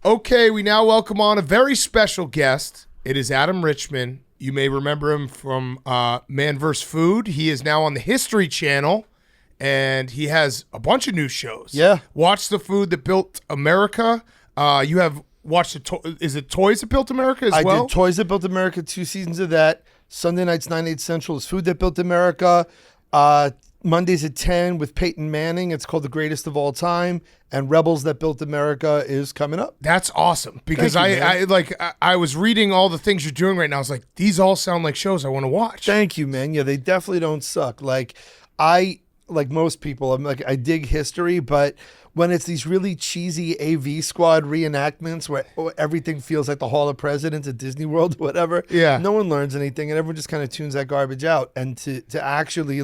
Okay, we now welcome on a very special guest. It is Adam Richman. You may remember him from Man vs. Food. He is now on the History Channel, and he has a bunch of new shows. Yeah. Watch the Food That Built America. You have watched is it Toys That Built America as well? I did Toys That Built America, 2 seasons of that. Sunday nights, 9/8 Central is Food That Built America. Mondays at 10 with Peyton Manning. It's called The Greatest of All Time. And Rebels That Built America is coming up. That's awesome because I was reading all the things you're doing right now. I was like, these all sound like shows I want to watch. Thank you, man. Yeah, they definitely don't suck. Like most people, I dig history, but when it's these really cheesy AV Squad reenactments where everything feels like the Hall of Presidents at Disney World or whatever, no one learns anything and everyone just kind of tunes that garbage out. And to actually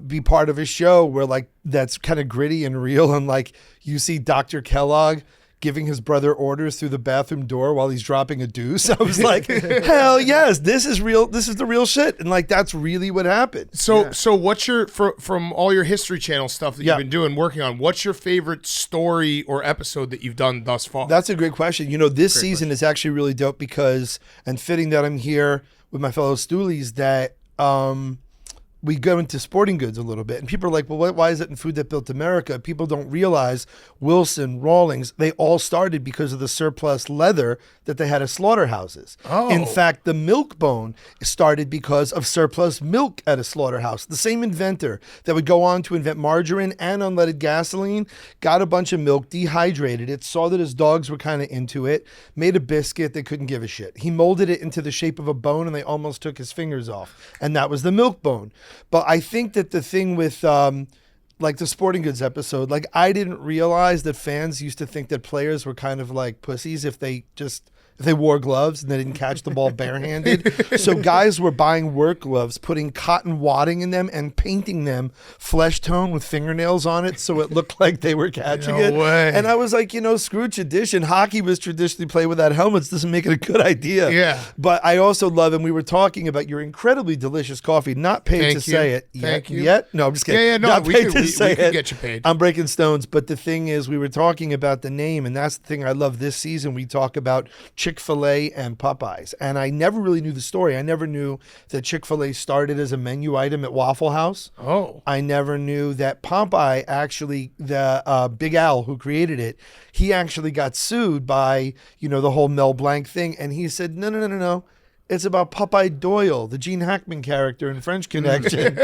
be part of a show where that's kind of gritty and real, and you see Dr. Kellogg giving his brother orders through the bathroom door while he's dropping a deuce. I was like, hell yes, this is real. This is the real shit. And that's really what happened. So what's from all your History Channel stuff that you've been working on, what's your favorite story or episode that you've done thus far? That's a great question. This season is actually really dope because, and fitting that I'm here with my fellow Stoolies, that, we go into sporting goods a little bit, and people are like, well, why is it in Food That Built America? People don't realize Wilson, Rawlings, they all started because of the surplus leather that they had at slaughterhouses. Oh. In fact, the milk bone started because of surplus milk at a slaughterhouse. The same inventor that would go on to invent margarine and unleaded gasoline got a bunch of milk, dehydrated it, saw that his dogs were kind of into it, made a biscuit, they couldn't give a shit. He molded it into the shape of a bone, and they almost took his fingers off. And that was the milk bone. But I think that the thing with the sporting goods episode, I didn't realize that fans used to think that players were kind of like pussies if they wore gloves and they didn't catch the ball barehanded. So guys were buying work gloves, putting cotton wadding in them and painting them flesh tone with fingernails on it so it looked like they were catching it. Way. And I was like, screw tradition. Hockey was traditionally played without helmets. Doesn't make it a good idea. Yeah. But I also love, and we were talking about your incredibly delicious coffee. Not paid to say it yet. No, I'm just kidding. Yeah, no, not paid to say we it. can get you paid. I'm breaking stones. But the thing is, we were talking about the name, and that's the thing I love this season. We talk about Chick-fil-A and Popeyes. And I never really knew the story. I never knew that Chick-fil-A started as a menu item at Waffle House. Oh. I never knew that Popeye actually, the Big Al who created it, he actually got sued by, the whole Mel Blanc thing. And he said, no. It's about Popeye Doyle, the Gene Hackman character in French Connection.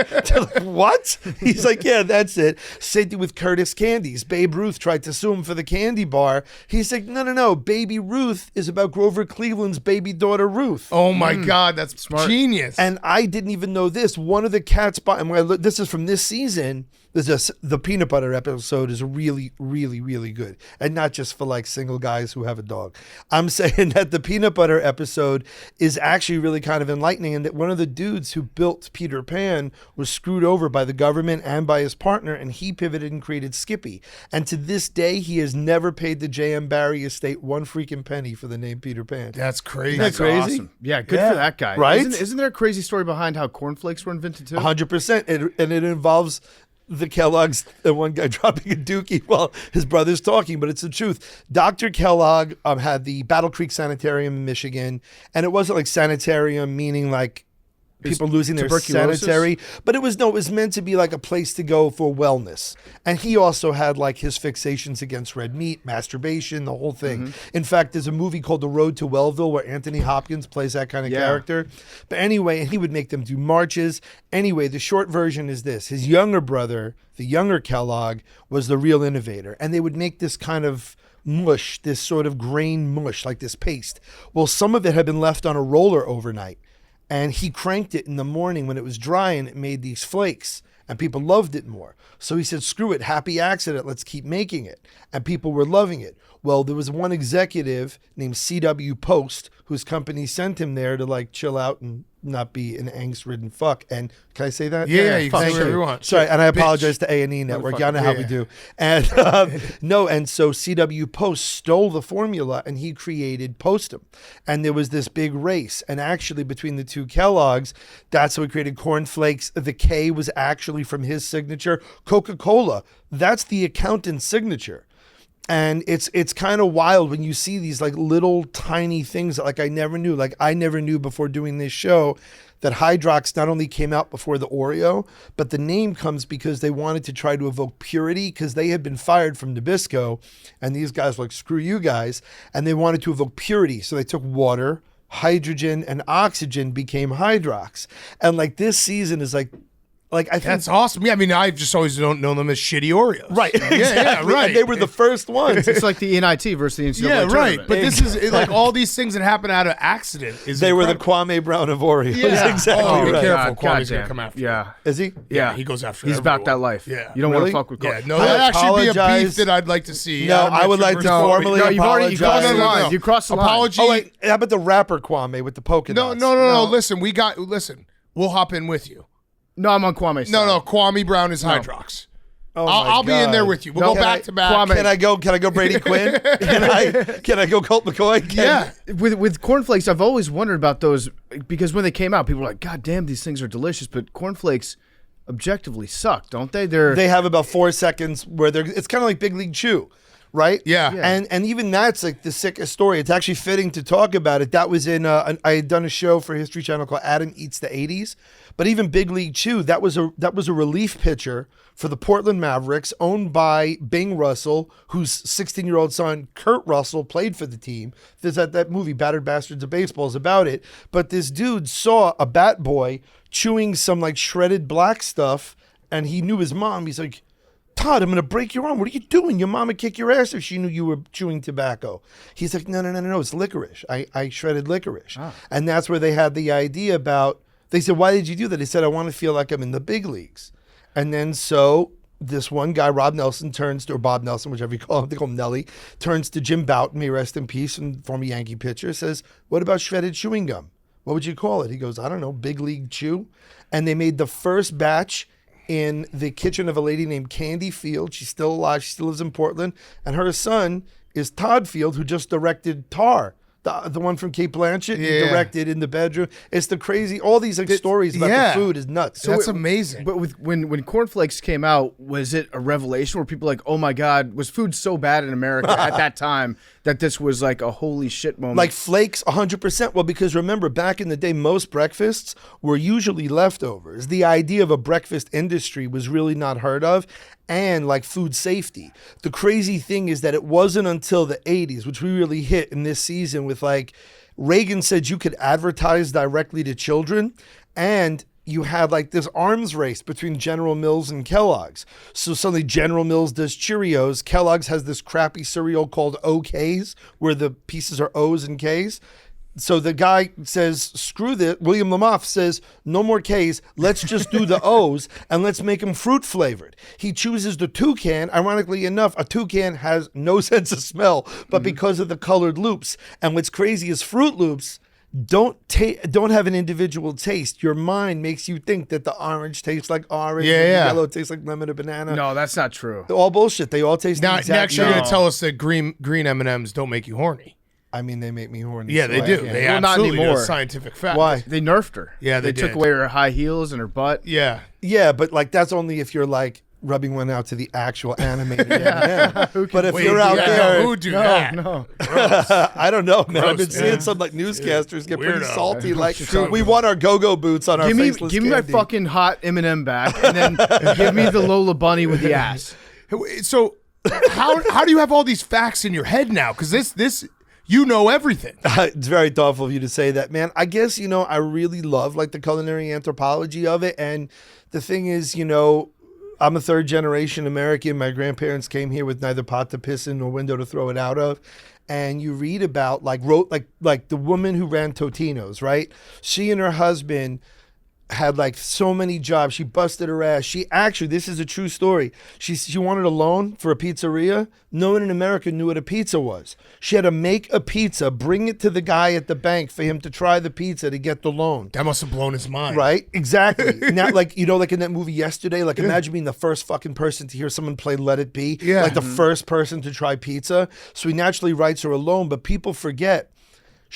What? He's like, yeah, that's it. Same thing with Curtis Candies. Babe Ruth tried to sue him for the candy bar. He's like, no. Baby Ruth is about Grover Cleveland's baby daughter, Ruth. Oh, my God. That's smart. Genius. And I didn't even know this. One of the cats, this is from this season. The peanut butter episode is really, really, really good. And not just for single guys who have a dog. I'm saying that the peanut butter episode is actually really kind of enlightening, and that one of the dudes who built Peter Pan was screwed over by the government and by his partner, and he pivoted and created Skippy. And to this day, he has never paid the J.M. Barrie estate one freaking penny for the name Peter Pan. That's crazy. Isn't that crazy? Awesome. Yeah, good for that guy. Right? Isn't there a crazy story behind how cornflakes were invented too? 100%. And it involves the Kellogg's, the one guy dropping a dookie while his brother's talking, but it's the truth. Dr. Kellogg had the Battle Creek Sanitarium in Michigan, and it wasn't sanitarium meaning people losing their sanitary, but it was meant to be a place to go for wellness. And he also had his fixations against red meat, masturbation, the whole thing. Mm-hmm. In fact, there's a movie called The Road to Wellville where Anthony Hopkins plays that kind of character. But anyway, and he would make them do marches. Anyway, the short version is this. His younger brother, the younger Kellogg, was the real innovator. And they would make this kind of mush, this sort of grain mush, like this paste. Well, some of it had been left on a roller overnight. And he cranked it in the morning when it was dry, and it made these flakes, and people loved it more. So he said, screw it, happy accident, let's keep making it. And people were loving it. Well, there was one executive named C.W. Post whose company sent him there to chill out and not be an angst-ridden fuck. And can I say that? Yeah, you can say whatever you want. Sorry, and I apologize to A&E Network. Y'all know how we do. And and so C.W. Post stole the formula, and he created Postum. And there was this big race. And actually, between the two Kellogg's, that's how we created Corn Flakes. The K was actually from his signature. Coca-Cola, that's the accountant's signature. And it's kind of wild when you see these like little tiny things that like I never knew. Like I never knew before doing this show that Hydrox not only came out before the Oreo, but the name comes because they wanted to try to evoke purity because they had been fired from Nabisco, and these guys were like, screw you guys, and they wanted to evoke purity. So they took water, hydrogen, and oxygen became Hydrox. And like this season is like I think That's awesome. Yeah, I mean, I just always don't know them as shitty Oreos. right, Yeah, exactly. right. And they were the first ones. It's like the NIT versus the NCAA Yeah, right. tournament. But this is like all these things that happen out of accident. They were the Kwame Brown of Oreos. Yeah. Exactly Oh, be right. careful. God, Kwame's gonna goddamn. come after you. Yeah. Is he? Yeah. He goes after He's everyone. about that life. Yeah. You don't Really? want to fuck with Yeah, Kwame. no, I that actually be a apologize. beef that I'd like to see. No, Adam I would Richman like to versus formally No, you've already you crossed the apologize. line. You crossed the line. Apology. Oh, wait, how about the rapper Kwame with the polka No, dots? no. Listen, we'll hop in with you. No, I'm on Kwame's side. No, Kwame Brown is Hydrox. Oh, I'll be in there with you. We'll go Can back I- to back. Kwame- Can I go Brady Quinn? Can I go Colt McCoy? Yeah. With cornflakes, I've always wondered about those because when they came out, people were like, "God damn, these things are delicious." But cornflakes objectively suck, don't they? They have about 4 seconds where it's kind of like Big League Chew, right? Yeah. And even that's like the sickest story. It's actually fitting to talk about it. That was in I had done a show for History Channel called Adam Eats the 80s. But even Big League Chew, that was a relief pitcher for the Portland Mavericks, owned by Bing Russell, whose 16-year-old son Kurt Russell played for the team. There's that movie Battered Bastards of Baseball is about it. But this dude saw a bat boy chewing some like shredded black stuff, and he knew his mom. He's like, Todd, I'm going to break your arm. What are you doing? Your mom would kick your ass if she knew you were chewing tobacco. He's like, no, it's licorice. I shredded licorice. And that's where they had the idea about, they said, why did you do that? He said, I want to feel like I'm in the big leagues. And then so this one guy, Bob Nelson, whichever you call him, they call him Nelly, turns to Jim Bouton, may rest in peace, and former Yankee pitcher, says, what about shredded chewing gum? What would you call it? He goes, I don't know, Big League Chew. And they made the first batch in the kitchen of a lady named Candy Field. She's still alive. She still lives in Portland. And her son is Todd Field, who just directed Tar, the one from Cape Blanchett. He directed In the Bedroom. It's the crazy, all these like stories about the food is nuts. That's amazing. But when cornflakes came out, was it a revelation where people were like, oh my God, was food so bad in America at that time that this was like a holy shit moment? Like flakes, 100%. Well, because remember, back in the day, most breakfasts were usually leftovers. The idea of a breakfast industry was really not heard of, and like food safety. The crazy thing is that it wasn't until the 80s, which we really hit in this season with like, Reagan said you could advertise directly to children, and you had like this arms race between General Mills and Kellogg's. So suddenly General Mills does Cheerios. Kellogg's has this crappy cereal called OKs, where the pieces are O's and K's. So the guy says, screw this. William Lamothe says, no more K's. Let's just do the O's and let's make them fruit flavored. He chooses the toucan. Ironically enough, a toucan has no sense of smell, but because of the colored loops. And what's crazy is Fruit Loops don't have an individual taste. Your mind makes you think that the orange tastes like orange, and the yellow tastes like lemon or banana. no, that's not true. All bullshit. They all taste the Now, exact next you're same. going to tell us that green M&Ms don't make you horny. I mean, they make me horny. Yeah, so they I do. can't. They Well, not absolutely do. anymore. It's scientific fact. Why? They nerfed her. Yeah, they took did. away her high heels and her butt. Yeah. Yeah, but like that's only if you're like rubbing one out to the actual animated M&M. But if Wait, you're out yeah, there, who would do that? No. I don't know, man. I've been Gross, seeing man. some like newscasters get pretty Weirdo. salty. Like True. we want our go-go boots on our Give faceless me my candy. fucking hot M&M back, and then give me the Lola Bunny with the ass. So how do you have all these facts in your head now? Because this you know everything. It's very thoughtful of you to say that, man. I guess, I really love like the culinary anthropology of it. And the thing is, I'm a third generation American. My grandparents came here with neither pot to piss in nor window to throw it out of. And you read about like the woman who ran Totino's, right? She and her husband had like so many jobs. She busted her ass. She actually, this is a true story. She wanted a loan for a pizzeria. No one in America knew what a pizza was. She had to make a pizza, bring it to the guy at the bank for him to try the pizza to get the loan. That must have blown his mind. Right? Exactly. Now, like in that movie Yesterday, like imagine being the first fucking person to hear someone play Let It Be. Yeah. Like the first person to try pizza. So he naturally writes her a loan, but people forget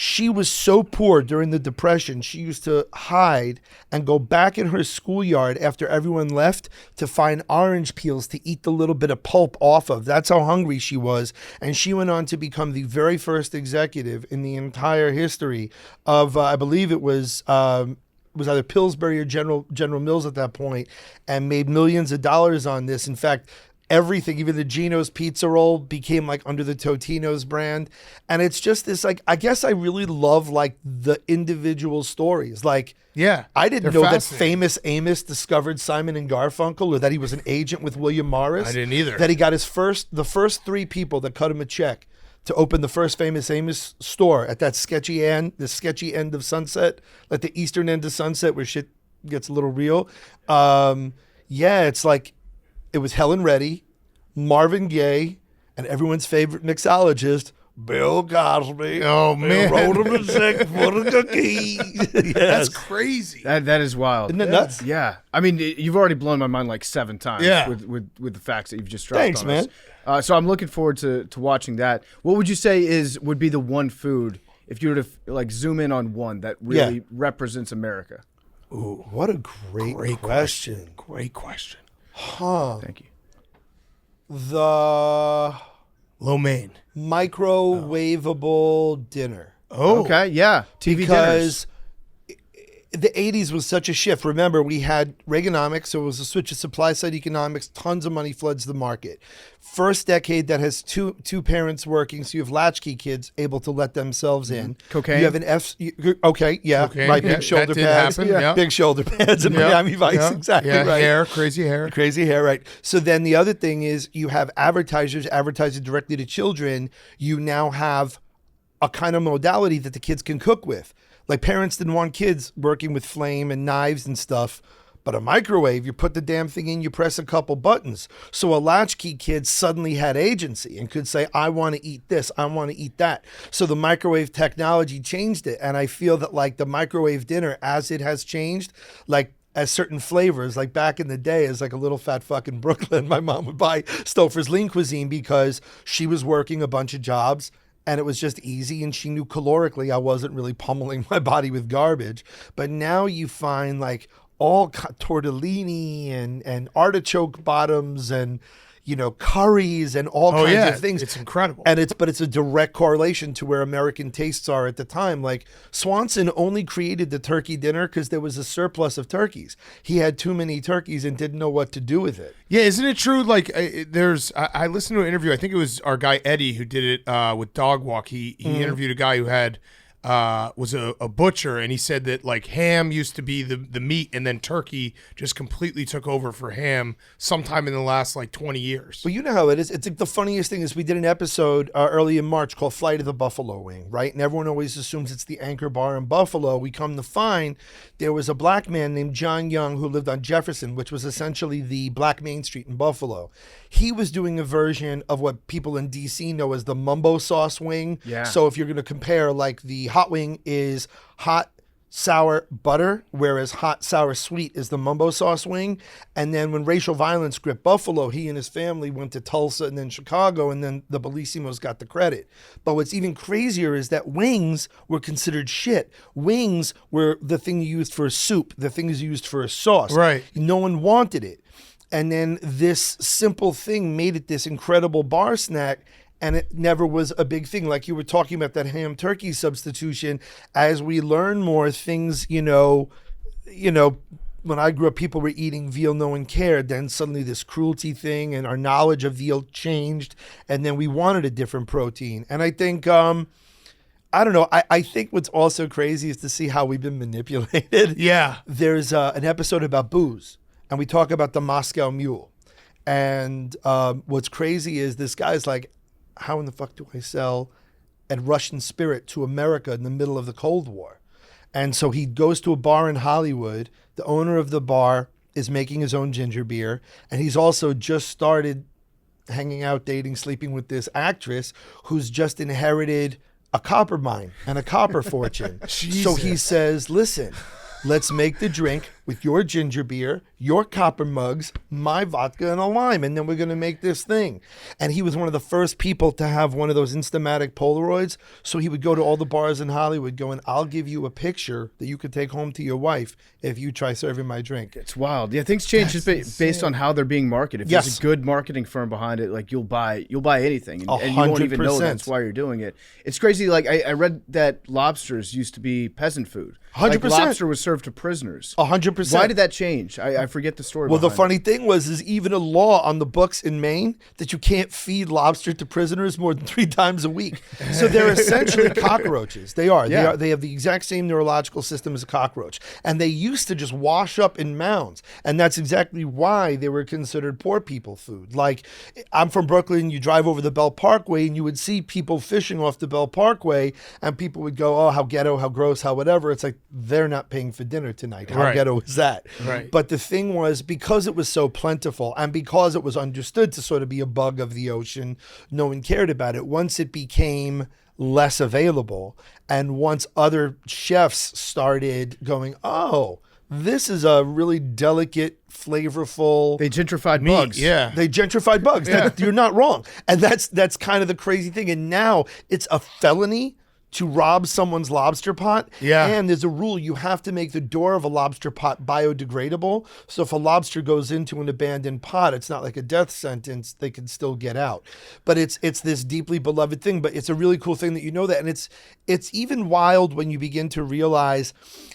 She was so poor during the Depression, she used to hide and go back in her schoolyard after everyone left to find orange peels to eat the little bit of pulp off of. That's how hungry she was. And she went on to become the very first executive in the entire history of, I believe it was either Pillsbury or General Mills at that point, and made millions of dollars on this. In fact, everything, even the Geno's pizza roll became like under the Totino's brand. And it's just this, like, I guess I really love like the individual stories. Like, Yeah. I didn't they're know that fascinating. Famous Amos discovered Simon and Garfunkel, or that he was an agent with William Morris. I didn't either. That he got the first three people that cut him a check to open the first Famous Amos store at that the sketchy end of Sunset, like the eastern end of Sunset where shit gets a little real. It's like, it was Helen Reddy, Marvin Gaye, and everyone's favorite mixologist, Bill Cosby. Oh, man. Wrote him a check for the cookie. Yes. That's crazy. That is wild. Isn't that nuts? Yeah. I mean, you've already blown my mind like 7 times Yeah. with the facts that you've just dropped Thanks, on man. us. So I'm looking forward to watching that. What would you say would be the one food, if you were to like zoom in on one, that really represents America? Ooh, what a great question. Great question. Thank you. The Lo mein. microwavable dinner. Oh. Okay, yeah. TV Because dinners. the 80s was such a shift. Remember, we had Reaganomics, so it was a switch of supply side economics. Tons of money floods the market. First decade that has two parents working, so you have latchkey kids able to let themselves in. Cocaine. You have an Cocaine, right, yeah, big shoulder that did pads. happen, yeah. Big shoulder pads in Yeah, Miami Vice, yeah, exactly yeah, right. Hair, crazy hair. Crazy hair, right. So then the other thing is you have advertisers advertising directly to children. You now have a kind of modality that the kids can cook with. Like, parents didn't want kids working with flame and knives and stuff, but a microwave, you put the damn thing in, you press a couple buttons. So a latchkey kid suddenly had agency and could say, I want to eat this, I want to eat that. So the microwave technology changed it. And I feel that like the microwave dinner, as it has changed, like as certain flavors, like back in the day, as like a little fat fucking Brooklyn, my mom would buy Stouffer's Lean Cuisine because she was working a bunch of jobs and it was just easy, and she knew calorically I wasn't really pummeling my body with garbage. But now you find like all tortellini and artichoke bottoms and, you know, curries and all kinds of things. It's incredible. And it's a direct correlation to where American tastes are at the time. Like, Swanson only created the turkey dinner because there was a surplus of turkeys. He had too many turkeys and didn't know what to do with it. Yeah, isn't it true? Like, I listened to an interview. I think it was our guy Eddie who did it with Dog Walk. He interviewed a guy who had was a butcher, and he said that like ham used to be the meat, and then turkey just completely took over for ham sometime in the last like 20 years. Well, you know how it is. It's like the funniest thing is we did an episode early in March called Flight of the Buffalo Wing, right? And everyone always assumes it's the Anchor Bar in Buffalo. We come to find there was a black man named John Young who lived on Jefferson, which was essentially the Black Main Street in Buffalo. He was doing a version of what people in D.C. know as the mumbo sauce wing. Yeah. So if you're going to compare, like, the hot wing is hot, sour butter, whereas hot, sour, sweet is the mumbo sauce wing. And then when racial violence gripped Buffalo, he and his family went to Tulsa and then Chicago, and then the Bellissimos got the credit. But what's even crazier is that wings were considered shit. Wings were the thing you used for a soup, the thing is used for a sauce. Right. No one wanted it. And then this simple thing made it this incredible bar snack, and it never was a big thing. Like you were talking about that ham turkey substitution. As we learn more things, you know, when I grew up, people were eating veal, no one cared. Then suddenly this cruelty thing and our knowledge of veal changed, and then we wanted a different protein. And I think, I don't know, I think what's also crazy is to see how we've been manipulated. Yeah. There's an episode about booze, and we talk about the Moscow Mule. And what's crazy is this guy's like, how in the fuck do I sell a Russian spirit to America in the middle of the Cold War? And so he goes to a bar in Hollywood. The owner of the bar is making his own ginger beer. And he's also just started hanging out, dating, sleeping with this actress who's just inherited a copper mine and a copper fortune. So he says, listen, let's make the drink with your ginger beer, your copper mugs, my vodka, and a lime, and then we're going to make this thing. And he was one of the first people to have one of those Instamatic Polaroids. So he would go to all the bars in Hollywood going, I'll give you a picture that you could take home to your wife if you try serving my drink. It's wild. Yeah, things change just based on how they're being marketed. If there's a good marketing firm behind it, like you'll buy anything, and you won't even know that's why you're doing it. It's crazy. Like I read that lobsters used to be peasant food. 100%. Like lobster was served to prisoners. 100%. Why did that change? I forget the story. Well, the funny thing is even a law on the books in Maine that you can't feed lobster to prisoners more than 3 times a week. So they're essentially cockroaches. They are. Yeah. They have the exact same neurological system as a cockroach. And they used to just wash up in mounds. And that's exactly why they were considered poor people food. Like, I'm from Brooklyn. You drive over the Bell Parkway and you would see people fishing off the Bell Parkway, and people would go, oh, how ghetto, how gross, how whatever. It's like, they're not paying for dinner tonight. How ghetto is that? Right. But the thing was, because it was so plentiful and because it was understood to sort of be a bug of the ocean, no one cared about it. Once it became less available, and once other chefs started going, oh, this is a really delicate, flavorful. They gentrified meat, bugs. Yeah. They gentrified bugs. You're not wrong. And that's kind of the crazy thing. And now it's a felony to rob someone's lobster pot. Yeah. And there's a rule, you have to make the door of a lobster pot biodegradable. So if a lobster goes into an abandoned pot, it's not like a death sentence, they can still get out. But it's this deeply beloved thing, but it's a really cool thing that you know that. And it's even wild when you begin to realize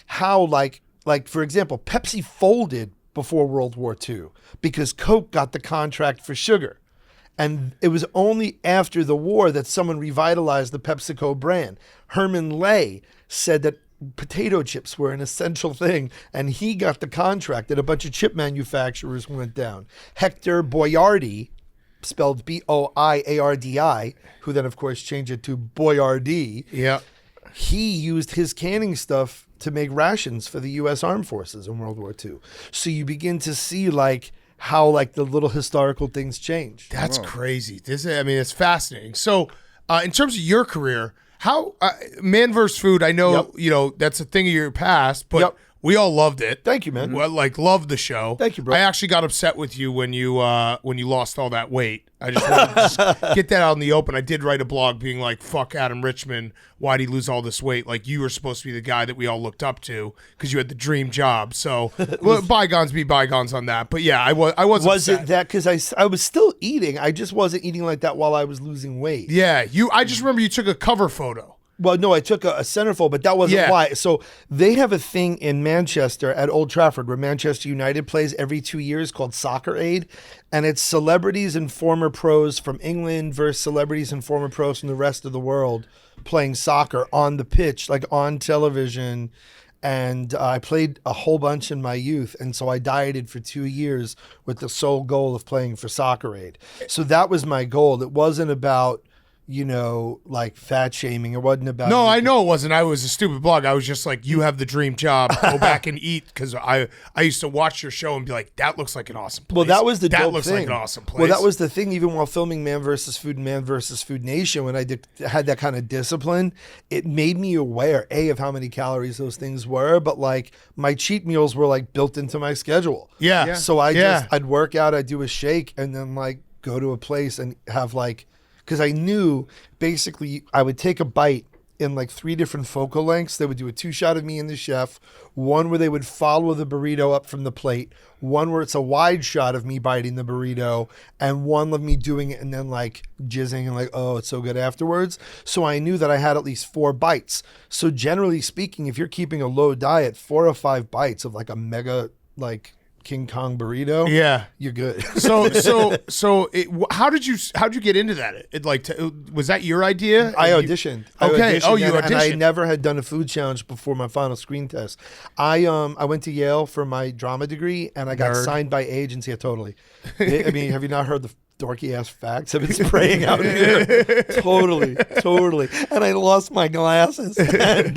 how like for example, Pepsi folded before World War II because Coke got the contract for sugar. And it was only after the war that someone revitalized the PepsiCo brand. Herman Lay said that potato chips were an essential thing, and he got the contract, and a bunch of chip manufacturers went down. Hector Boiardi, spelled Boiardi, who then, of course, changed it to Boyardee. Yeah. He used his canning stuff to make rations for the U.S. Armed Forces in World War II. So you begin to see, how the little historical things change. That's crazy. It's fascinating. So, in terms of your career, how Man vs. Food? I know that's a thing of your past, but we all loved it. Thank you, man. Well, loved the show. Thank you, bro. I actually got upset with you when you lost all that weight. I just wanted to just get that out in the open. I did write a blog being like, "Fuck Adam Richman. Why'd he lose all this weight?" Like, you were supposed to be the guy that we all looked up to because you had the dream job. So bygones be bygones on that. But yeah, I was. Was upset. it that because I was still eating? I just wasn't eating like that while I was losing weight. Yeah, I just remember you took a cover photo. Well, no, I took a centerfold, but that wasn't why. So they have a thing in Manchester at Old Trafford where Manchester United plays every 2 years called Soccer Aid. And it's celebrities and former pros from England versus celebrities and former pros from the rest of the world playing soccer on the pitch, like on television. And I played a whole bunch in my youth. And so I dieted for 2 years with the sole goal of playing for Soccer Aid. So that was my goal. It wasn't about fat shaming. It wasn't about. No, I know it wasn't. I was a stupid blog. I was just like, you have the dream job. Go back and eat. Because I used to watch your show and be like, that looks like an awesome place. Well, that was the that dope looks thing. like an awesome place. Well, that was the thing. Even while filming Man vs. Food and Man vs. Food Nation, when I had that kind of discipline, it made me aware, of how many calories those things were, but my cheat meals were built into my schedule. Yeah. So I'd work out, I'd do a shake, and then go to a place and have because I knew basically I would take a bite in 3 different focal lengths. They would do a 2-shot of me and the chef, one where they would follow the burrito up from the plate, one where it's a wide shot of me biting the burrito, and one of me doing it and then jizzing and oh, it's so good afterwards. So I knew that I had at least 4 bites. So generally speaking, if you're keeping a low diet, 4 or 5 bites of a mega King Kong burrito, you're good. How did you get into that? Was that your idea? I auditioned. Okay. You auditioned. And I never had done a food challenge before my final screen test. I went to Yale for my drama degree, and I got signed by agents. Yeah, totally. I mean, have you not heard the dorky ass facts have been spraying out here. Totally. And I lost my glasses. And,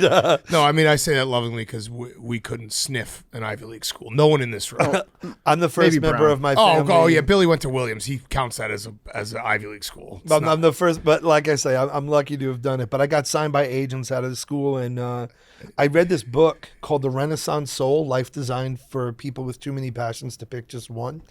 no, I mean, I say that lovingly because we couldn't sniff an Ivy League school. No one in this room. I'm the first member of my family. Oh, yeah. Billy went to Williams. He counts that as an Ivy League school. I'm the first, but like I say, I'm lucky to have done it. But I got signed by agents out of the school, and I read this book called The Renaissance Soul, Life Designed for People with Too Many Passions to Pick Just One.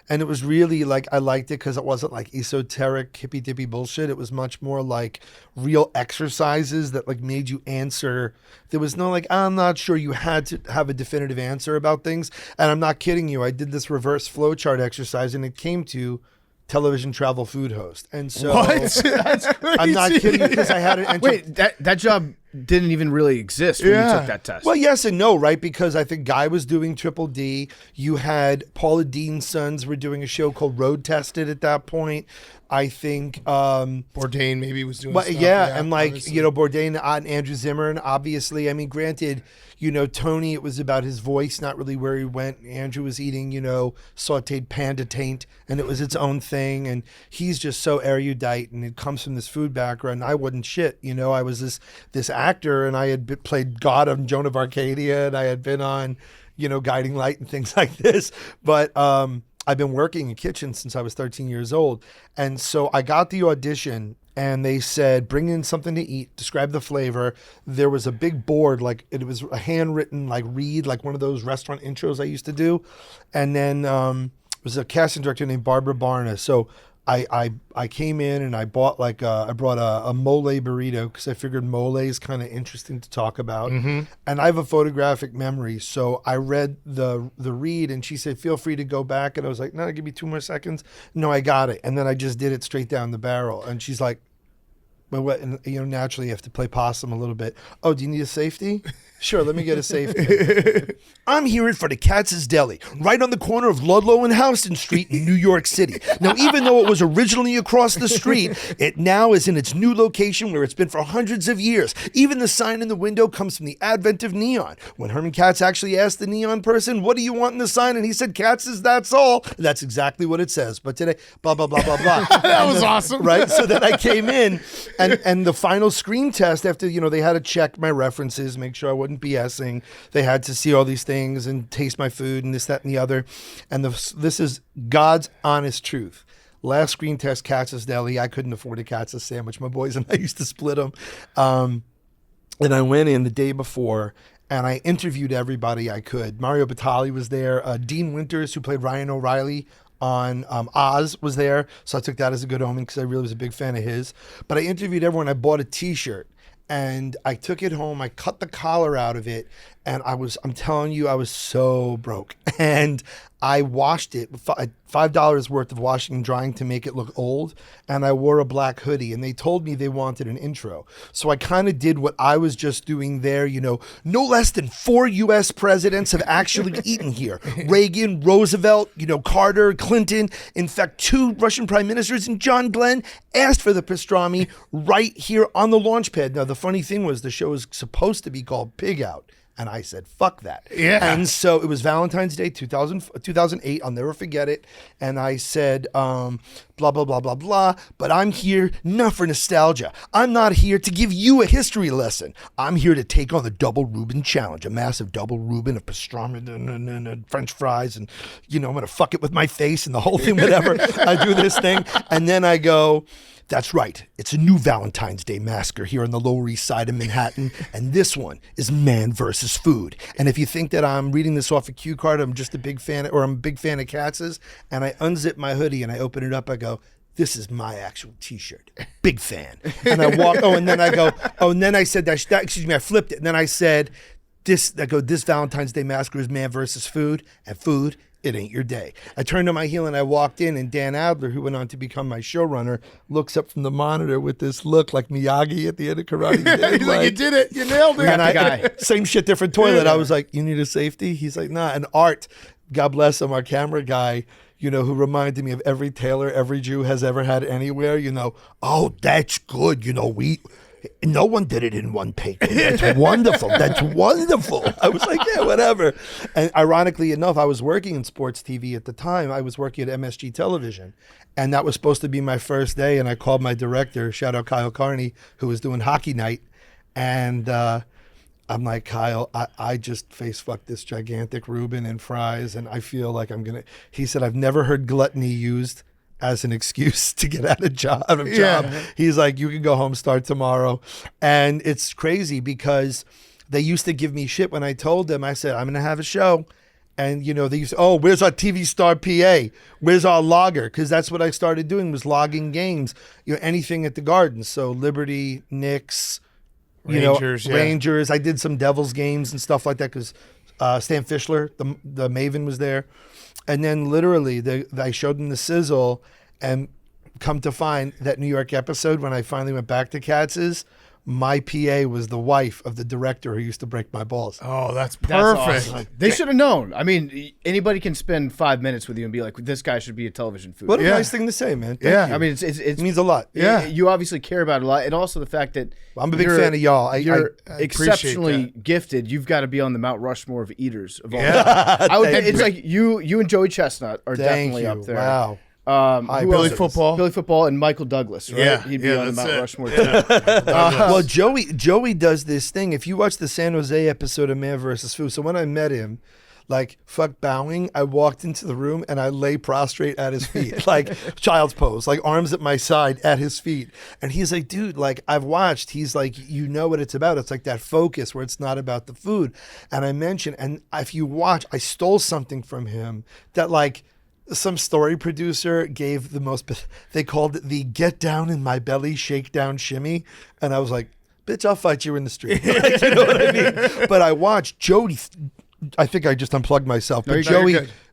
And it was really like, I liked it because it wasn't like esoteric hippy dippy bullshit. It was much more like real exercises that like made you answer. There was no like, I'm not sure, you had to have a definitive answer about things. And I'm not kidding you. I did this reverse flowchart exercise and it came to television travel food host. And so what? That's crazy. I'm not kidding you because I had it. Wait, that job didn't even really exist when you took that test. Well, yes and no, right? Because I think Guy was doing Triple D. You had Paula Dean's sons were doing a show called Road Tested at that point. I think Bourdain maybe was doing stuff. Yeah, and like, obviously. Bourdain and Andrew Zimmern, obviously. I mean, granted, Tony, it was about his voice, not really where he went. Andrew was eating, sauteed panda taint, and it was its own thing. And he's just so erudite, and it comes from this food background. I wasn't shit, I was this actor, and I had played God on Joan of Arcadia, and I had been on, Guiding Light and things like this. But I've been working in kitchens since I was 13 years old. And so I got the audition and they said, bring in something to eat, describe the flavor. There was a big board, like it was a handwritten like read, like one of those restaurant intros I used to do. And then there was a casting director named Barbara Barna. So I came in and I bought I brought a mole burrito because I figured mole is kind of interesting to talk about. Mm-hmm. And I have a photographic memory. So I read the read and she said, feel free to go back. And I was like, no, give me 2 more seconds. No, I got it. And then I just did it straight down the barrel. And she's like, well, what? And, naturally you have to play possum a little bit. Oh, do you need a safety? Sure, let me get a safety. I'm here for the Katz's Deli, right on the corner of Ludlow and Houston Street in New York City. Now, even though it was originally across the street, it now is in its new location where it's been for hundreds of years. Even the sign in the window comes from the advent of neon. When Herman Katz actually asked the neon person, what do you want in the sign? And he said, Katz's, that's all. That's exactly what it says. But today, blah, blah, blah, blah, blah. That was awesome. Right? So then I came in, and the final screen test, after, they had to check my references, make sure I wasn't BSing. They had to see all these things and taste my food and this, that, and the other. And this is God's honest truth. Last screen test, Katz's Deli. I couldn't afford a Katz's sandwich. My boys and I used to split them. And I went in the day before and I interviewed everybody I could. Mario Batali was there. Dean Winters, who played Ryan O'Reilly on Oz, was there. So I took that as a good omen because I really was a big fan of his. But I interviewed everyone. I bought a T-shirt. And I took it home. I cut the collar out of it. And I'm telling you, I was so broke. And I washed it, $5 worth of washing and drying to make it look old. And I wore a black hoodie. And they told me they wanted an intro. So I kind of did what I was just doing there. No less than 4 U.S. presidents have actually eaten here. Reagan, Roosevelt, Carter, Clinton. In fact, 2 Russian prime ministers and John Glenn asked for the pastrami right here on the launch pad. Now, the funny thing was the show was supposed to be called Pig Out. And I said, fuck that. Yeah. And so it was Valentine's Day, 2008. I'll never forget it. And I said, blah, blah, blah, blah, blah. But I'm here not for nostalgia. I'm not here to give you a history lesson. I'm here to take on the double Reuben challenge, a massive double Reuben of pastrami and French fries. And, I'm going to fuck it with my face and the whole thing, whatever. I do this thing. And then I go, that's right. It's a new Valentine's Day massacre here on the Lower East Side of Manhattan. And this one is man versus food. And if you think that I'm reading this off a cue card, I'm just a big fan, or I'm a big fan of Katz's, and I unzip my hoodie and I open it up, I go, this is my actual T-shirt. Big fan. And I walk, and then I go, and then I said, I flipped it. And then I said, this Valentine's Day massacre is man versus food, and food, it ain't your day. I turned on my heel and I walked in, and Dan Adler, who went on to become my showrunner, looks up from the monitor with this look like Miyagi at the end of Karate Kid. He's like, you did it. You nailed it. And same shit, different toilet. I was like, you need a safety? He's like, nah. And Art, God bless him, our camera guy, who reminded me of every tailor every Jew has ever had anywhere, oh, that's good. No one did it in one take. That's wonderful. That's wonderful. I was like, yeah, whatever. And ironically enough, I was working in sports TV at the time. I was working at MSG Television. And that was supposed to be my first day. And I called my director, shout out Kyle Carney, who was doing hockey night. And I'm like, Kyle, I just face fucked this gigantic Reuben and fries. And I feel like I'm going to. He said, I've never heard gluttony used as an excuse to get out of job. Yeah. He's like, you can go home, start tomorrow. And it's crazy because they used to give me shit when I told them, I said, I'm going to have a show. And, you know, they used to, oh, where's our TV star PA? Where's our logger? Because that's what I started doing, was logging games, you know, anything at the Garden. So Liberty, Knicks, Rangers, Rangers. I did some Devils games and stuff like that because Stan Fischler, the Maven, was there. And then literally I showed them the sizzle, and come to find that New York episode when I finally went back to Katz's, my PA was the wife of the director who used to break my balls. Oh, that's perfect. Awesome. They should have known. I mean, anybody can spend 5 minutes with you and be like, this guy should be a television food. What a nice thing to say, man. Thank you. I mean, it means a lot. Yeah. You obviously care about it a lot. And also the fact that I'm a big fan of y'all. You're I exceptionally appreciate gifted. You've got to be on the Mount Rushmore of eaters of all Yeah. time. It's like you and Joey Chestnut are definitely up there. Wow. Billy Football. And Michael Douglas, right? Yeah, He'd be on the that's Mount it. Rushmore too. Well, Joey does this thing. If you watch the San Jose episode of Man vs. Food, so when I met him, like, fuck bowing, I walked into the room and I lay prostrate at his feet, like child's pose, like arms at my side at his feet. And he's like, dude, like, I've watched. He's like, you know what it's about. It's like that focus where it's not about the food. And I mentioned, and if you watch, I stole something from him that, like, some story producer gave the most, they called it the get down in my belly, shake down shimmy. And I was like, bitch, I'll fight you in the street. Like, you know what I mean? But I watched Jody, I think I just unplugged myself, but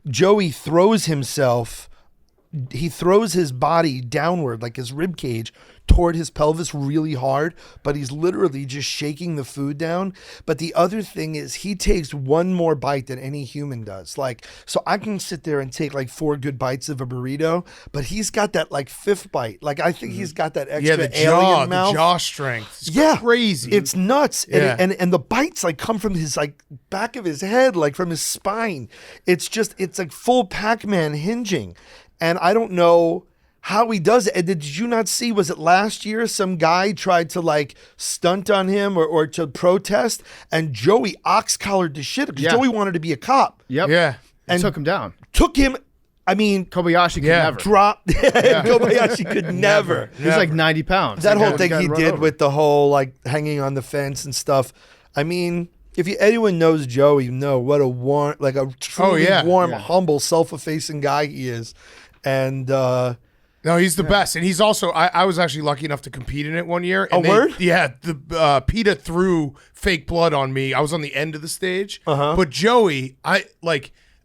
Joey throws himself, he throws his body downward, like his rib cage, toward his pelvis really hard, but he's literally just shaking the food down. But the other thing is he takes one more bite than any human does. Like, so I can sit there and take like 4 good bites of a burrito, but he's got that like 5th bite. Like, I think he's got that extra alien mouth. The jaw strength. It's crazy. It's nuts. Yeah. And the bites like come from his like back of his head, like from his spine. It's like full Pac-Man hinging. And I don't know how he does it. And did you not see, was it last year, some guy tried to like stunt on him or to protest, and Joey ox-collared the shit because Joey wanted to be a cop. Yep. Yeah. And took him down. Took him, I mean, Kobayashi could never. Kobayashi could never. He's like 90 pounds. That whole thing he did with the whole like hanging on the fence and stuff. I mean, if anyone knows Joey, you know what a warm, like a truly warm, humble, self-effacing guy he is. And no, he's the best. And he's also, I was actually lucky enough to compete in it one year. And word? Yeah, the PETA threw fake blood on me. I was on the end of the stage. But Joey, I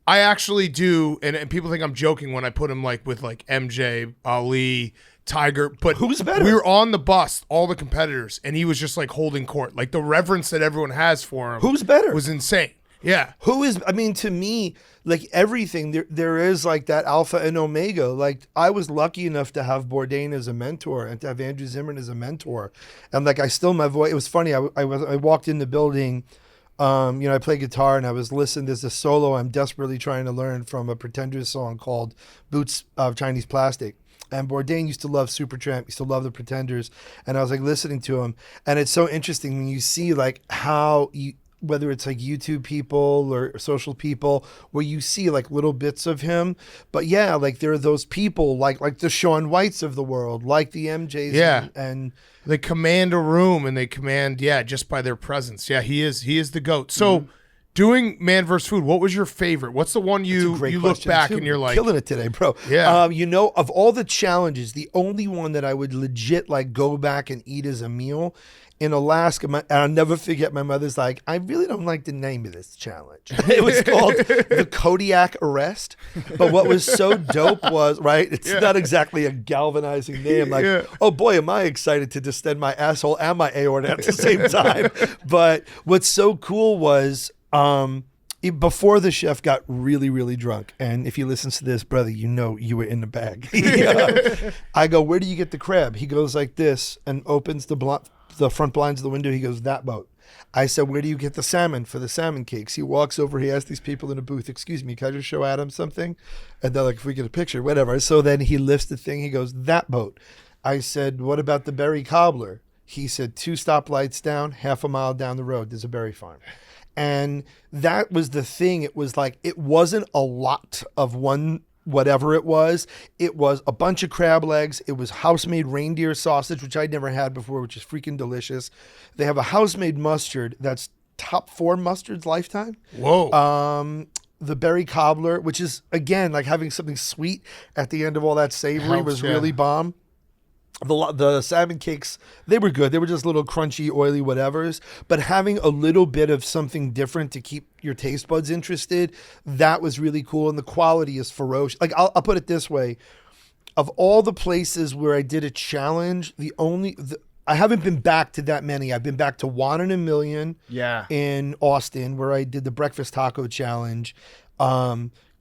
actually do, and people think I'm joking when I put him like with like MJ, Ali, Tiger. But who's better? We were on the bus, all the competitors, and he was just like holding court. Like the reverence that everyone has for him. Who's better? Was insane. Yeah. Who is, I mean, to me, like everything, there is like that alpha and omega. Like I was lucky enough to have Bourdain as a mentor and to have Andrew Zimmern as a mentor. And like my voice, it was funny. I walked in the building, I play guitar and I was listening. There's a solo I'm desperately trying to learn from a Pretenders song called Boots of Chinese Plastic. And Bourdain used to love Supertramp, used to love the Pretenders. And I was like listening to him. And it's so interesting when you see like how whether it's like YouTube people or social people, where you see like little bits of him. But yeah, like there are those people like the Shaun Whites of the world, like the MJs. Yeah. And they command a room and they command, just by their presence. Yeah, he is the GOAT. So doing Man vs. Food, what was your favorite? What's the one you look back and you're like, killing it today, bro. Yeah. Of all the challenges, the only one that I would legit like go back and eat as a meal in Alaska, and I'll never forget, my mother's like, I really don't like the name of this challenge. It was called the Kodiak Arrest. But what was so dope was, right, it's not exactly a galvanizing name. Like, oh boy, am I excited to distend my asshole and my aorta at the same time. But what's so cool was, before the chef got really, really drunk, and if he listens to this, brother, you know you were in the bag. I go, where do you get the crab? He goes like this and opens the the front blinds of the window. He goes, that boat. I said, where do you get the salmon for the salmon cakes? He walks over, he asks these people in a booth, excuse me, can I just show Adam something? And they're like, if we get a picture, whatever. So then he lifts the thing, he goes, that boat. I said, what about the berry cobbler? He said, 2 stoplights down, half a mile down the road, there's a berry farm. And that was the thing. It was like, it wasn't a lot of one whatever it was a bunch of crab legs. It was house-made reindeer sausage, which I'd never had before, which is freaking delicious. They have a house-made mustard that's top 4 mustards lifetime. Whoa. The berry cobbler, which is, again, like having something sweet at the end of all that savory, was really bomb. The salmon cakes, they were good. They were just little crunchy, oily whatevers. But having a little bit of something different to keep your taste buds interested, that was really cool. And the quality is ferocious. Like, I'll put it this way. Of all the places where I did a challenge, I haven't been back to that many. I've been back to One in a Million in Austin, where I did the breakfast taco challenge.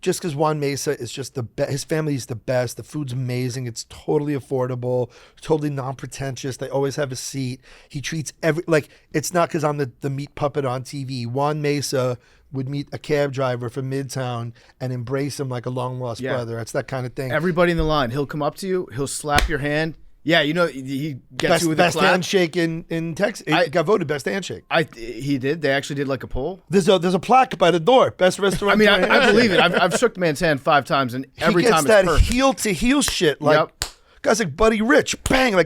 Just because Juan Mesa is just the best. His family is the best. The food's amazing. It's totally affordable, totally non-pretentious. They always have a seat. He treats it's not because I'm the meat puppet on TV. Juan Mesa would meet a cab driver from Midtown and embrace him like a long-lost brother. It's that kind of thing. Everybody in the line, he'll come up to you, he'll slap your hand. Yeah, he gets you with a clap. Best handshake in Texas. It got voted best handshake. He did. They actually did like a poll. There's a plaque by the door. Best restaurant. I mean, I believe it. I've shook the man's hand 5 times, and every time it's perfect. He gets that heel to heel shit. Like guys like Buddy Rich, bang,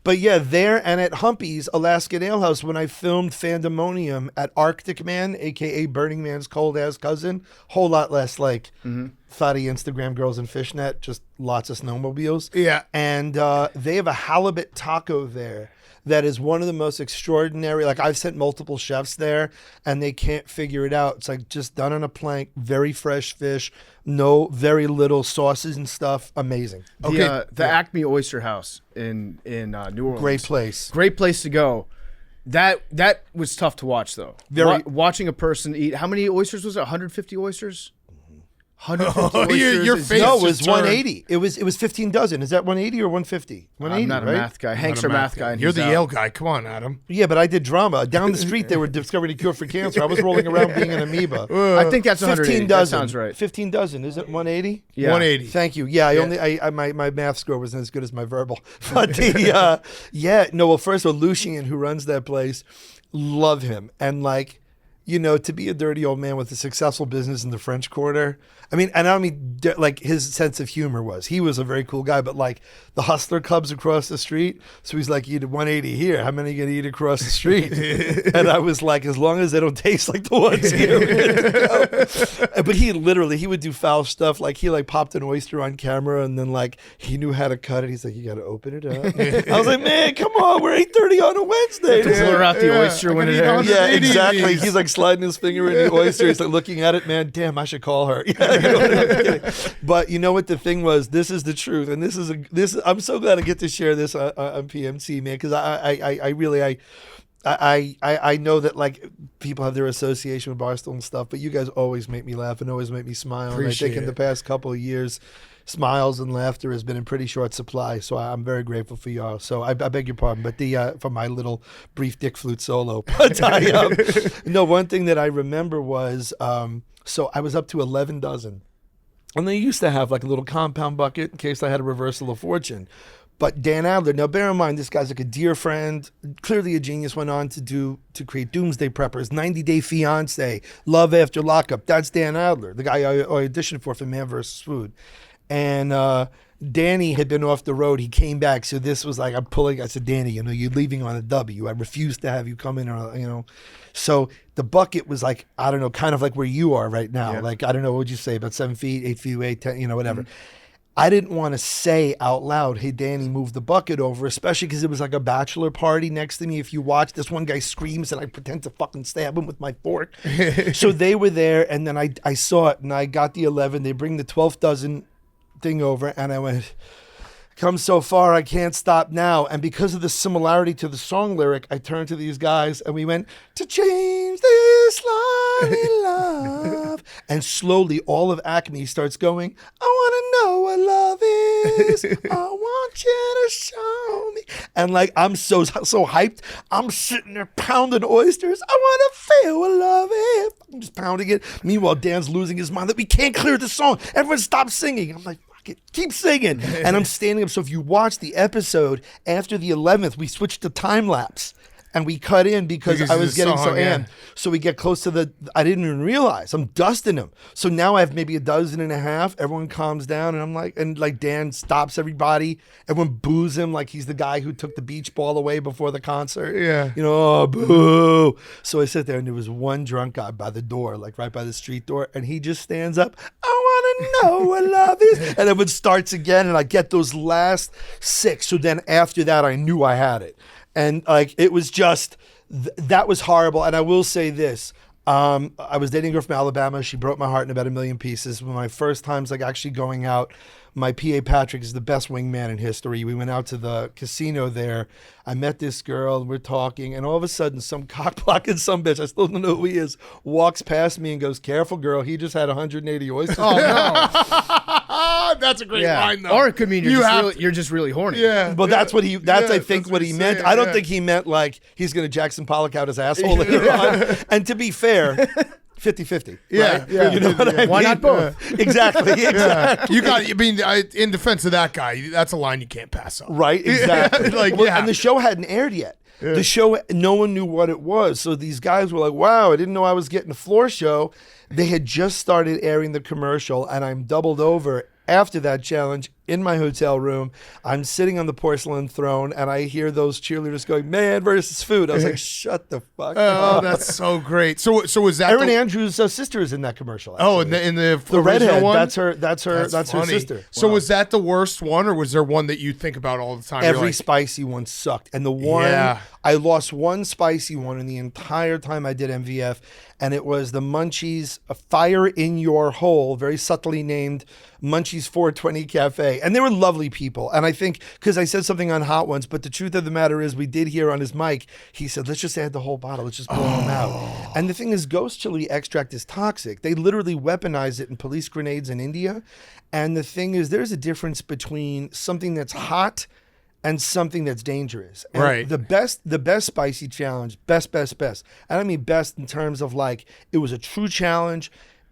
But yeah, there and at Humpy's Alaskan Ale House when I filmed Fandemonium at Arctic Man, aka Burning Man's cold ass cousin, whole lot less thotty Instagram girls in fishnet, just lots of snowmobiles. Yeah. And they have a halibut taco there that is one of the most extraordinary. Like, I've sent multiple chefs there and they can't figure it out. It's like just done on a plank, very fresh fish, very little sauces and stuff. Amazing. The Acme Oyster House in New Orleans. Great place to go. That was tough to watch though. Watching a person eat, how many oysters was it? 150 oysters? 150 oysters. Your face no, it was 180. It was 15 dozen. Is that 180 or 150? 180, I'm not a math guy. Hank's our math guy. You're the Yale guy. Come on, Adam. Yeah, but I did drama. Down the street, they were discovering a cure for cancer. I was rolling around being an amoeba. I think that's 180. That sounds right. 15 dozen. Is it 180? Yeah. 180. Thank you. Yeah, my math score wasn't as good as my verbal. But well, first of all, Lucien, who runs that place, love him. And like, to be a dirty old man with a successful business in the French Quarter. I mean, and I don't mean like his sense of humor he was a very cool guy, but like the Hustler Club's across the street. So he's like, you eat 180 here. How many are you going to eat across the street? And I was like, as long as they don't taste like the ones here. But he would do foul stuff. Like he popped an oyster on camera and then he knew how to cut it. He's like, you got to open it up. I was like, man, come on. We're 8:30 on a Wednesday. Blur out the oyster when it ends. Yeah, exactly. He's like sliding his finger in the oyster. He's like looking at it, man, damn, I should call her. But you know what the thing was? This is the truth, and I'm so glad I get to share this on PMC, man, because I really know that people have their association with Barstool and stuff, but you guys always make me laugh and always make me smile. And I think in the past couple of years, smiles and laughter has been in pretty short supply, so I'm very grateful for y'all. So I beg your pardon, but for my little brief dick flute solo. But one thing that I remember was so I was up to 11 dozen. And they used to have a little compound bucket in case I had a reversal of fortune. But Dan Adler, now bear in mind, this guy's a dear friend, clearly a genius, went on to create Doomsday Preppers, 90 Day Fiance, Love After Lockup. That's Dan Adler, the guy I auditioned for Man vs. Food. And Danny had been off the road. He came back. So this was I said, Danny, you're leaving on a W. I refuse to have you come in, So the bucket was I don't know, kind of like where you are right now. Yeah. I don't know, what would you say, about 7 feet, 8 feet away, 10, whatever. Mm-hmm. I didn't want to say out loud, hey, Danny, move the bucket over, especially because it was a bachelor party next to me. If you watch, this one guy screams and I pretend to fucking stab him with my fork. So they were there, and then I saw it, and I got the 11. They bring the 12th dozen thing over, and I went, come so far, I can't stop now. And because of the similarity to the song lyric, I turned to these guys and we went, to change this lonely love. And slowly all of Acme starts going, I want to know what love is. I want you to show me. And like, I'm so hyped. I'm sitting there pounding oysters. I want to feel what love is. I'm just pounding it. Meanwhile, Dan's losing his mind that we can't clear the song. Everyone stop singing. I'm like, fuck it, keep singing. And I'm standing up. So if you watch the episode, after the 11th, we switched to time lapse. And we cut in because I was getting so amped. So we get close to I didn't even realize. I'm dusting them. So now I have maybe a dozen and a half. Everyone calms down. And I'm like, Dan stops everybody. Everyone boos him like he's the guy who took the beach ball away before the concert. Yeah. You know, oh, boo. So I sit there and there was one drunk guy by the door, like right by the street door. And he just stands up. I want to know what love is. And everyone starts again. And I get those last 6. So then after that, I knew I had it. And like, it was just, that was horrible. And I will say this, I was dating a girl from Alabama. She broke my heart in about 1 million pieces. One of my first times, like actually going out, my PA Patrick is the best wingman in history. We went out to the casino there. I met this girl and we're talking, and all of a sudden some cock-blocking sumbitch, I still don't know who he is, walks past me and goes, "Careful, girl, he just had 180 oysters." Oh, no. That's a great line, though. Or it could mean you're just really horny. Yeah. But that's what I think what he meant. I don't think he meant like he's going to Jackson Pollock out his asshole later on. And to be fair, 50-50. Yeah. Right? You know what I mean? Why not both? Exactly. You got, in defense of that guy, that's a line you can't pass up. Right, exactly. And the show hadn't aired yet. Yeah. The show, no one knew what it was. So these guys were like, wow, I didn't know I was getting a floor show. They had just started airing the commercial, and I'm doubled over after that challenge in my hotel room. I'm sitting on the porcelain throne, and I hear those cheerleaders going, "Man versus food." I was like, shut the fuck up. Oh, that's so great. So was that Erin Andrews' sister is in that commercial. Actually. Oh, in the redhead one? That's her sister. So was that the worst one, or was there one that you think about all the time? Every spicy one sucked. And the one, I lost one spicy one in the entire time I did MVF, and it was the Munchies Fire in Your Hole, very subtly named Munchies 420 Cafe. And they were lovely people. And I think, because I said something on Hot Ones, but the truth of the matter is we did hear on his mic, he said, let's just add the whole bottle. Let's just blow them out. And the thing is, ghost chili extract is toxic. They literally weaponize it in police grenades in India. And the thing is, there's a difference between something that's hot and something that's dangerous. And right. The best spicy challenge, best. And I mean best in terms of like, it was a true challenge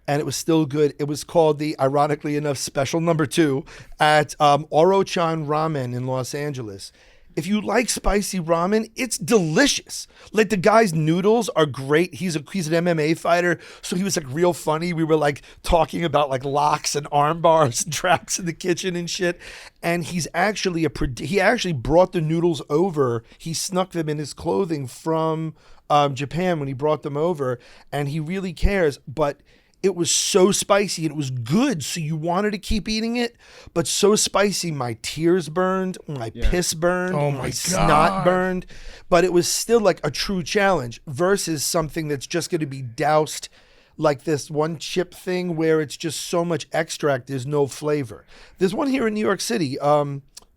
and it was still good. It was called the, ironically enough, special number 2 at Oro-chan Ramen in Los Angeles. If you like spicy ramen, it's delicious. Like the guy's noodles are great. He's an MMA fighter, so he was like real funny. We were like talking about like locks and arm bars and traps in the kitchen and shit. And he actually brought the noodles over. He snuck them in his clothing from Japan when he brought them over, and he really cares. But it was so spicy and it was good, so you wanted to keep eating it, but so spicy, my tears burned, my piss burned, my snot burned, but it was still like a true challenge versus something that's just going to be doused like this one chip thing where it's just so much extract, there's no flavor. There's one here in New York City,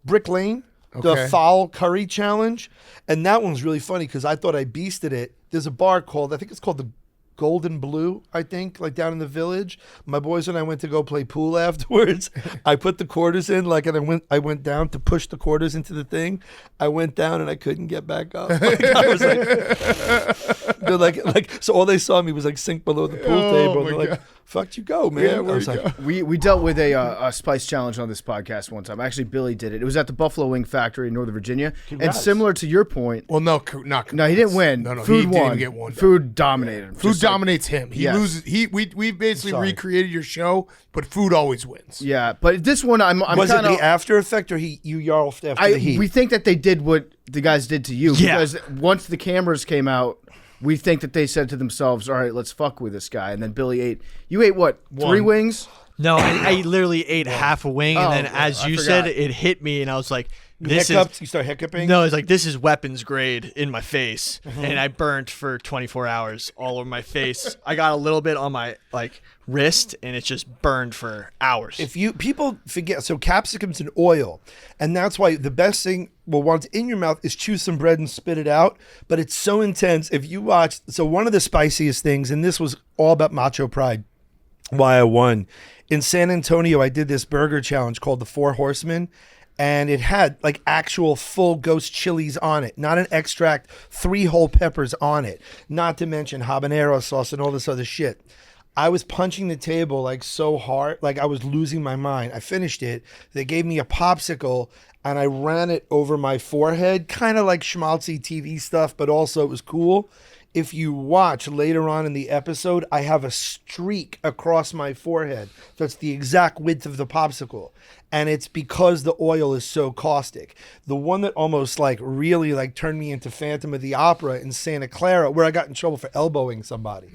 Brick Lane, the foul curry challenge, and that one's really funny because I thought I beasted it. There's a bar called, I think it's called the Golden Blue, I think, like down in the Village. My boys and I went to go play pool afterwards. I put the quarters in, like, and I went down to push the quarters into the thing. I went down and I couldn't get back up. Like, I was like, they're like, so all they saw me was like sink below the pool table. And they're like, "Fuck you, go, man." Yeah, I was like, we dealt with a spice challenge on this podcast one time. Actually, Billy did it. It was at the Buffalo Wing Factory in Northern Virginia. Congrats. And similar to your point. Well, no, not he didn't win. No, Food he won. didn't even get one. Food dominated him. Food dominates him. He loses. We basically recreated your show, but food always wins. Yeah, but this one I'm was kinda, it the after effect or you yelled after the heat? We think that they did what the guys did to you because once the cameras came out, we think that they said to themselves, "All right, let's fuck with this guy." And then Billy ate. You ate what? 3 wings? No, I literally ate half a wing, and then as you said, it hit me, and I was like, You start hiccuping? No, it's like, this is weapons grade in my face. And I burnt for 24 hours all over my face. I got a little bit on my like wrist, and it's just burned for hours. People forget, so capsicum's an oil, and that's why the best thing, well, once in your mouth, is chew some bread and spit it out. But it's so intense. If you watch, so one of the spiciest things, and this was all about macho pride. why I won. In San Antonio, I did this burger challenge called the Four Horsemen, and it had like actual full ghost chilies on it, not an extract, 3 whole peppers on it, not to mention habanero sauce and all this other shit. I was punching the table like so hard, like I was losing my mind. I finished it. They gave me a popsicle and I ran it over my forehead, kind of like schmaltzy TV stuff, but also it was cool. If you watch later on in the episode, I have a streak across my forehead. That's the exact width of the popsicle. And it's because the oil is so caustic. The one that almost like really like turned me into Phantom of the Opera in Santa Clara, where I got in trouble for elbowing somebody.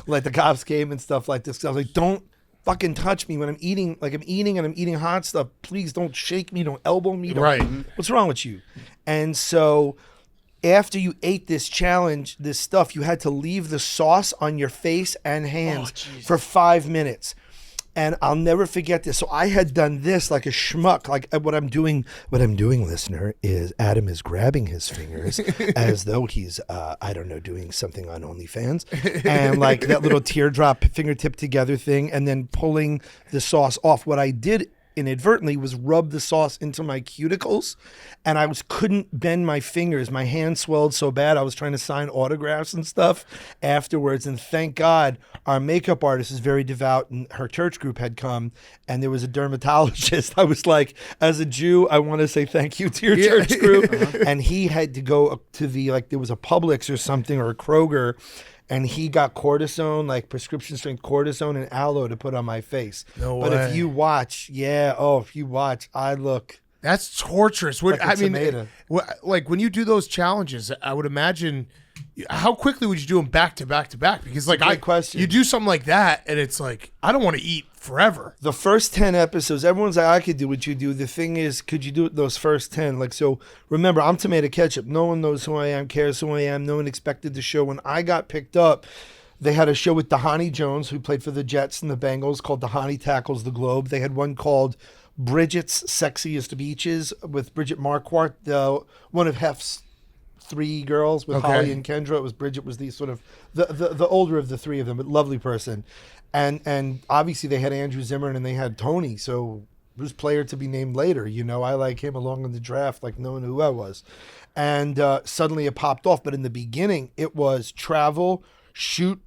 Like the cops came and stuff like this. I was like, don't fucking touch me when I'm eating. Like I'm eating hot stuff. Please don't shake me. Don't elbow me. Right. What's wrong with you? And so after you ate this challenge, this stuff, you had to leave the sauce on your face and hands for 5 minutes. And I'll never forget this. So I had done this like a schmuck. Like what I'm doing, listener, is Adam is grabbing his fingers as though he's, doing something on OnlyFans. And like that little teardrop fingertip together thing and then pulling the sauce off. What I did inadvertently was rub the sauce into my cuticles, and I couldn't bend my fingers. My hand swelled so bad I was trying to sign autographs and stuff afterwards. And thank God our makeup artist is very devout, and her church group had come, and there was a dermatologist. I was like, as a Jew, I want to say thank you to your church group. And he had to go to there was a Publix or something, or a Kroger, and he got cortisone, like prescription strength cortisone and aloe to put on my face. No but way. if you watch, I look. That's torturous. Like a tomato. Like when you do those challenges, I would imagine, how quickly would you do them back to back to back? Because like Great question. You do something like that, and it's like I don't want to eat forever. The first 10 episodes, everyone's like, I could do what you do. The thing is, could you do it those first 10? Like, so remember, I'm tomato ketchup. No one knows who I am, cares who I am. No one expected the show. When I got picked up, they had a show with Dhani Jones, who played for the Jets and the Bengals, called Dhani Tackles the Globe. They had one called Bridget's Sexiest Beaches with Bridget Marquardt, one of Hef's 3 girls with Holly and Kendra. It was Bridget was the sort of the older of the 3 of them, but lovely person. And obviously they had Andrew Zimmern and they had Tony, so who's player to be named later? You know, I like came along in the draft like knowing who I was. And suddenly it popped off. But in the beginning, it was travel, shoot,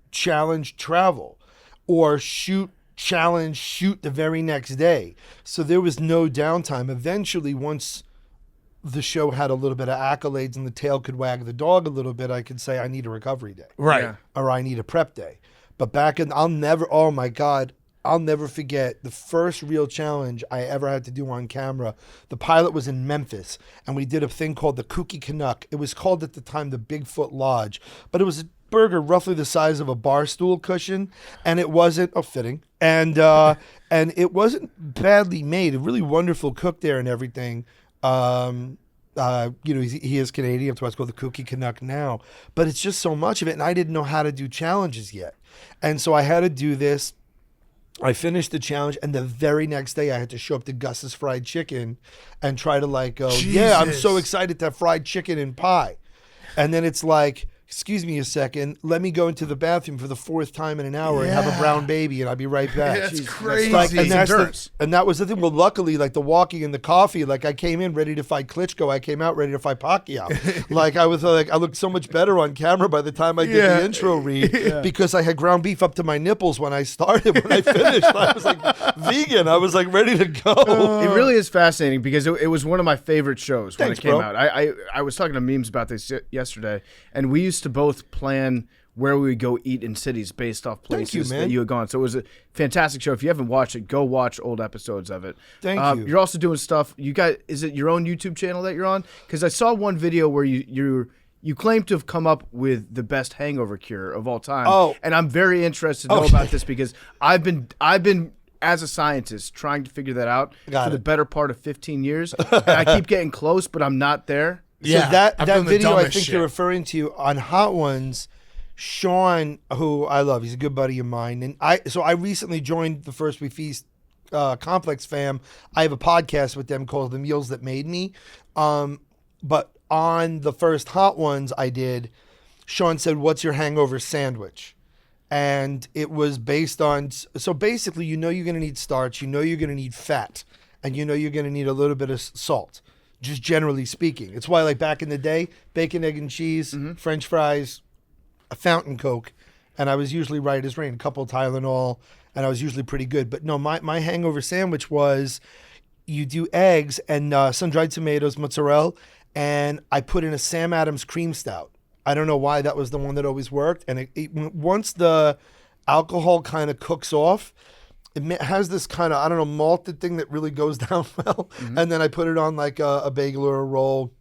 challenge, travel. Or shoot, challenge, shoot the very next day. So there was no downtime. Eventually, once the show had a little bit of accolades and the tail could wag the dog a little bit, I could say I need a recovery day. Right. Yeah. Or I need a prep day. But I'll never forget the first real challenge I ever had to do on camera. The pilot was in Memphis, and we did a thing called the Kooky Canuck. It was called at the time the Bigfoot Lodge, but it was a burger roughly the size of a bar stool cushion, and it wasn't fitting, and it wasn't badly made. A really wonderful cook there and everything. He is Canadian, so it's called the Kooky Canuck now. But it's just so much of it, and I didn't know how to do challenges yet. And so I had to do this. I finished the challenge, and the very next day I had to show up to Gus's Fried Chicken and try to go, yeah, I'm so excited to have fried chicken and pie. And then it's like, excuse me a second, let me go into the bathroom for the 4th time in an hour and have a brown baby, and I'll be right back. That's crazy. And that was the thing. Well, luckily, like the walking and the coffee, like I came in ready to fight Klitschko. I came out ready to fight Pacquiao. I looked so much better on camera by the time I did the intro read because I had ground beef up to my nipples when I started. When I finished, I was like vegan. I was like ready to go. It really is fascinating because it was one of my favorite shows when it came out. I was talking to Memes about this yesterday, and we used to both plan where we would go eat in cities based off places that you had gone. So it was a fantastic show. If you haven't watched it, go watch old episodes of it. Thank you. You're also doing stuff. You got, is it your own YouTube channel that you're on? Because I saw one video where you claim to have come up with the best hangover cure of all time. Oh. And I'm very interested to know about this because I've been as a scientist trying to figure that out for the better part of 15 years. And I keep getting close, but I'm not there. Yeah, so that video I think you're referring to on Hot Ones, Sean, who I love, he's a good buddy of mine, and I recently joined the First We Feast Complex fam. I have a podcast with them called The Meals That Made Me, but on the first Hot Ones I did, Sean said, "What's your hangover sandwich?" And it was based on, so basically, you're going to need starch, you're going to need fat, and you're going to need a little bit of salt, just generally speaking. It's why, like back in the day, bacon, egg, and cheese, French fries, a fountain Coke, and I was usually right as rain, a couple of Tylenol, and I was usually pretty good. But no, my hangover sandwich was, you do eggs and sun-dried tomatoes, mozzarella, and I put in a Sam Adams cream stout. I don't know why that was the one that always worked. And once the alcohol kind of cooks off, it has this kind of, I don't know, malted thing that really goes down well. And then I put it on like a bagel or a roll.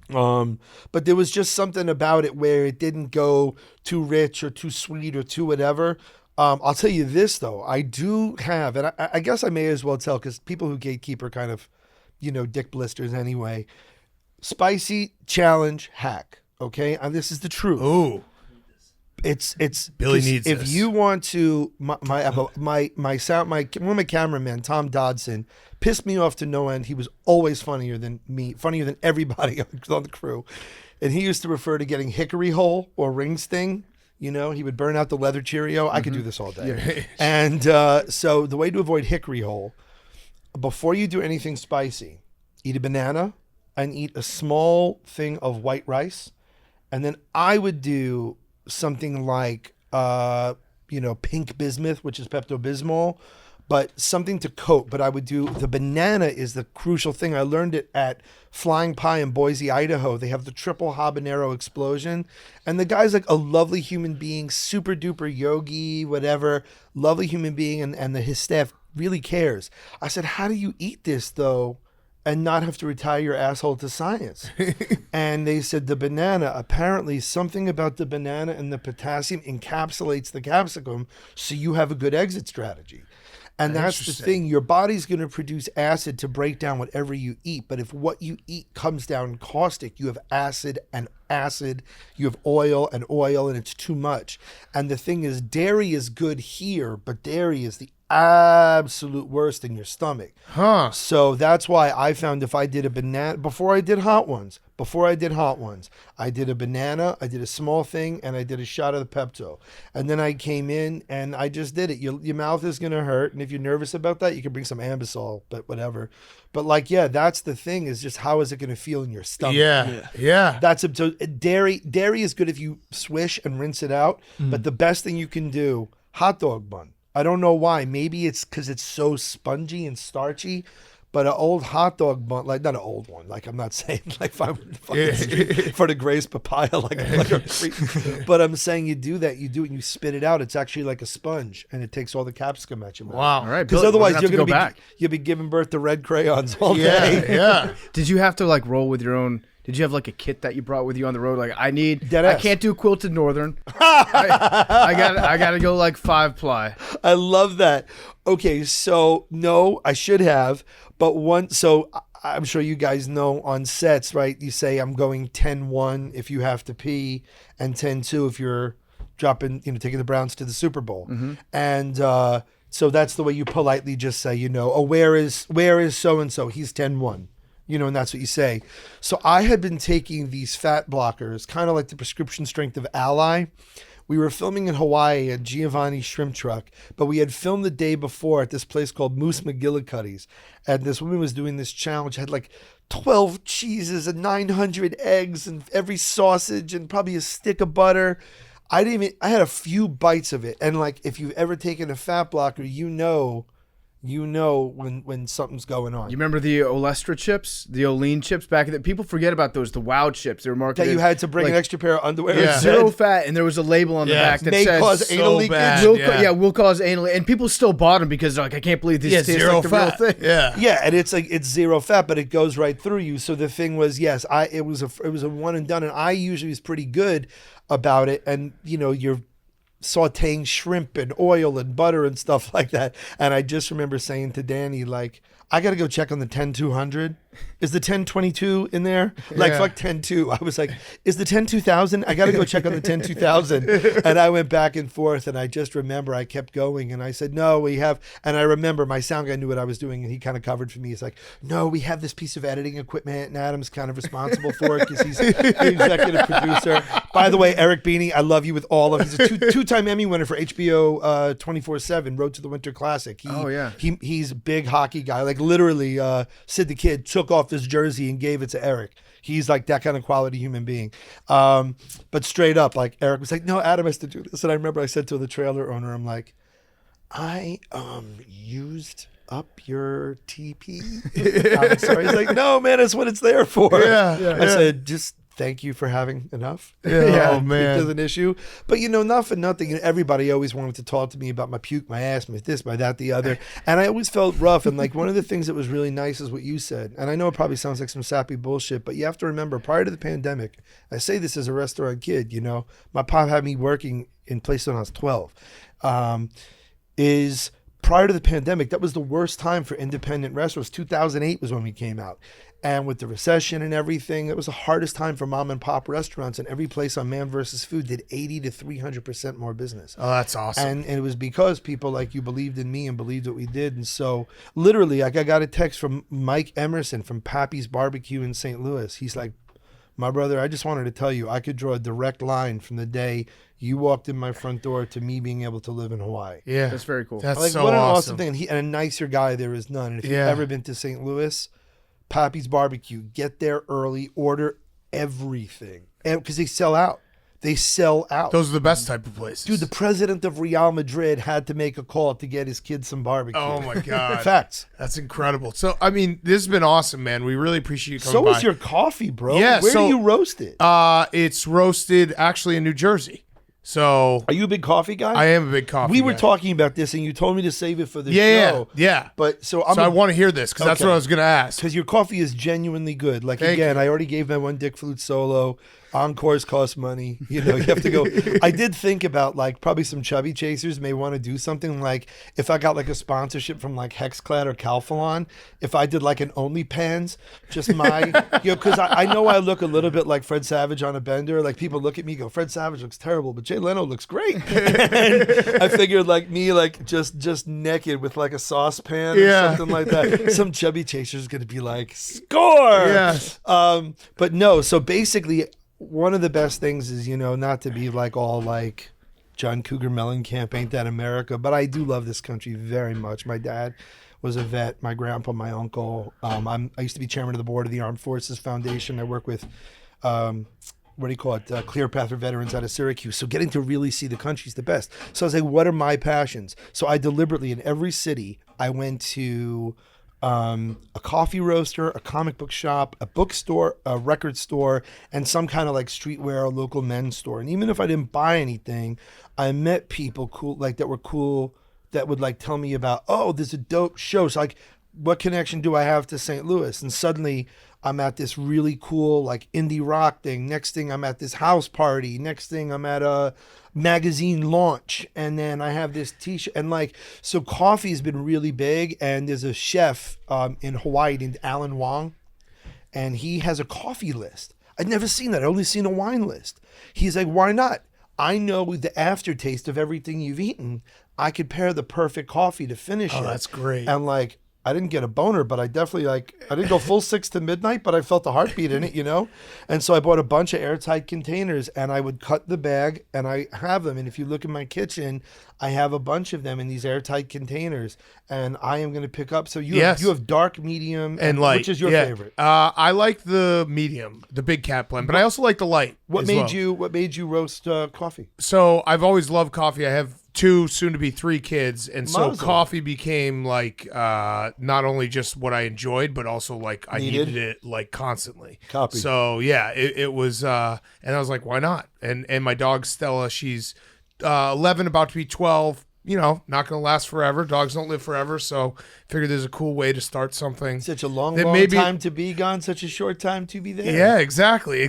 But there was just something about it where it didn't go too rich or too sweet or too whatever. I'll tell you this, though. I do have, and I guess I may as well tell, because people who gatekeep are kind of, dick blisters anyway. Spicy challenge hack. Okay, and this is the truth. Ooh, it's Billy needs if this. you want to, one of my cameramen, Tom Dodson, pissed me off to no end. He was always funnier than me, funnier than everybody on the crew, and he used to refer to getting hickory hole or ring sting. He would burn out the leather Cheerio. I could do this all day. And so the way to avoid hickory hole, before you do anything spicy, eat a banana and eat a small thing of white rice. And then I would do something like, pink bismuth, which is Pepto-Bismol, but something to coat. But I would do, the banana is the crucial thing. I learned it at Flying Pie in Boise, Idaho. They have the triple habanero explosion. And the guy's like a lovely human being, super duper yogi, whatever, lovely human being. And his staff really cares. I said, how do you eat this though? And not have to retire your asshole to science. And they said the banana, apparently something about the banana and the potassium encapsulates the capsicum, so you have a good exit strategy. And that's the thing. Your body's going to produce acid to break down whatever you eat. But if what you eat comes down caustic, you have acid, you have oil, and it's too much. And the thing is, dairy is good here, but dairy is the absolute worst in your stomach. So that's why I found if I did a banana, before I did hot ones, I did a banana, I did a small thing, and I did a shot of the Pepto. And then I came in and I just did it. Your mouth is going to hurt. And if you're nervous about that, you can bring some Ambisol, but whatever. But that's the thing, is just how is it going to feel in your stomach? Yeah. That's so dairy is good if you swish and rinse it out. But the best thing you can do, hot dog bun. I don't know why. Maybe it's because it's so spongy and starchy, but an old hot dog bun, like not an old one. Like I'm not saying like if I went to fucking street for the Gray's papaya, but I'm saying you do that, you do it and you spit it out. It's actually like a sponge, and it takes all the capsicum at you. Wow. All right, because otherwise you'll be giving birth to red crayons all day. Yeah. Did you have to like roll with your own? Did you have like a kit that you brought with you on the road? Like I can't do quilted northern. I gotta go like 5-ply. I love that. Okay, so no, I should have, but so I'm sure you guys know on sets, right? You say I'm going 10-1 if you have to pee, and 10-2 if you're dropping, taking the Browns to the Super Bowl, and so that's the way you politely just say, where is so and so? He's 10-1. And that's what you say. So I had been taking these fat blockers, kind of like the prescription strength of Ally. We were filming in Hawaii at Giovanni's Shrimp Truck, but we had filmed the day before at this place called Moose McGillicuddy's. And this woman was doing this challenge, had like 12 cheeses and 900 eggs and every sausage and probably a stick of butter. I had a few bites of it. And like, if you've ever taken a fat blocker, when something's going on. You remember the Olestra chips, the Olean chips back in the people forget about those, the Wow chips. They were marketed that you had to bring an extra pair of underwear. Yeah. Zero fat, and there was a label on the back that may says cause anal leakage. Will cause anal, and people still bought them because they're like, I can't believe this tastes zero like the fat. real thing. Yeah, and it's like it's zero fat, but it goes right through you. So the thing was, it was a one and done, and I usually was pretty good about it. And you're sauteing shrimp and oil and butter and stuff like that. And I just remember saying to Danny, like, I got to go check on the 10-200. Is the 10-22 in there? Like, fuck 10-2. I was like, is the 10-2000? I got to go check on the 10-2000. And I went back and forth, and I just remember I kept going, and I said, no, we have, and I remember my sound guy knew what I was doing, and he kind of covered for me. He's like, no, we have this piece of editing equipment, and Adam's kind of responsible for it because he's the executive producer. By the way, Eric Beanie, I love you with all of, he's a two-time Emmy winner for HBO 24/7, Road to the Winter Classic. He's a big hockey guy. Like, literally, Sid the Kid took off this jersey and gave it to Eric. He's like that kind of quality human being. But straight up, like, Eric was like, no, Adam has to do this. And I remember I said to the trailer owner, I'm like, I used up your TP. I'm sorry. He's like, no, man, that's what it's there for. I said, just thank you for having enough. Oh, man. There's an issue. But, not for nothing. Everybody always wanted to talk to me about my puke, my ass, my this, my that, the other. And I always felt rough. And like one of the things that was really nice is what you said. And I know it probably sounds like some sappy bullshit, but you have to remember, prior to the pandemic, I say this as a restaurant kid, my pop had me working in places when I was 12. Is prior to the pandemic, that was the worst time for independent restaurants. 2008 was when we came out. And with the recession and everything, it was the hardest time for mom and pop restaurants. And every place on Man vs. Food did 80 to 300% more business. Oh, that's awesome. And it was because people like you believed in me and believed what we did. And so literally, like, I got a text from Mike Emerson from Pappy's Barbecue in St. Louis. He's like, my brother, I just wanted to tell you, I could draw a direct line from the day you walked in my front door to me being able to live in Hawaii. Yeah. That's very cool. That's like, so what an awesome thing. And a nicer guy there is none. And if you've ever been to St. Louis, Pappy's Barbecue, get there early, order everything. And because they sell out. They sell out. Those are the best type of places. Dude, the president of Real Madrid had to make a call to get his kids some barbecue. Oh, my God. Facts. That's incredible. So, I mean, this has been awesome, man. We really appreciate you coming by. So is your coffee, bro. Yeah. Where do you roast it? It's roasted actually in New Jersey. So Are you a big coffee guy? I am a big coffee We were guy. talking about this, and you told me to save it for the Yeah, show. yeah. But so I want to hear this because that's Okay. what I was going to ask. Because your coffee is genuinely good. Like, Thank again, you. I already gave my one Dick Flute solo. Encores cost money. You have to go. I did think about, like, probably some chubby chasers may want to do something like, if I got like a sponsorship from like Hexclad or Calphalon, if I did like an OnlyPans, just my, because I know I look a little bit like Fred Savage on a bender. Like, people look at me, go, Fred Savage looks terrible, but Jay Leno looks great. And I figured like me, like just naked with like a saucepan or something like that. Some chubby chaser's gonna be like, score. Yes. But no. So basically, one of the best things is, not to be like all like John Cougar Mellencamp, ain't that America? But I do love this country very much. My dad was a vet, my grandpa, my uncle. I used to be chairman of the board of the Armed Forces Foundation. I work with, Clear Path for Veterans out of Syracuse. So getting to really see the country is the best. So I was like, what are my passions? So I deliberately, in every city, I went to a coffee roaster, a comic book shop, a bookstore, a record store, and some kind of like streetwear or local men's store. And even if I didn't buy anything, I met people cool that would like tell me about, oh, there's a dope show. So like, what connection do I have to St. Louis? And suddenly I'm at this really cool like indie rock thing. Next thing I'm at this house party. Next thing I'm at a magazine launch. And then I have this t-shirt. And like, so coffee has been really big. And there's a chef in Hawaii named Alan Wong. And he has a coffee list. I'd never seen that. I'd only seen a wine list. He's like, why not? I know the aftertaste of everything you've eaten. I could pair the perfect coffee to finish it. Oh, that's great. And like, I didn't get a boner, but I definitely I didn't go full 6 to midnight, but I felt the heartbeat in it, And so I bought a bunch of airtight containers, and I would cut the bag, and I have them. And if you look in my kitchen, I have a bunch of them in these airtight containers, and I am going to pick up. So you have dark, medium, and light. Which is your favorite? I like the medium, the big cat blend, but I also like the light. What made you roast coffee? So I've always loved coffee. I have 2, soon to be 3 kids, and so Mazel. coffee became like not only just what I enjoyed, but also like I needed it like constantly. Copy. So yeah, it was, and I was like, why not? And my dog Stella, she's 11, about to be 12. not going to last forever. Dogs don't live forever, so figured there's a cool way to start something. Such a long time to be gone, such a short time to be there. Yeah, exactly.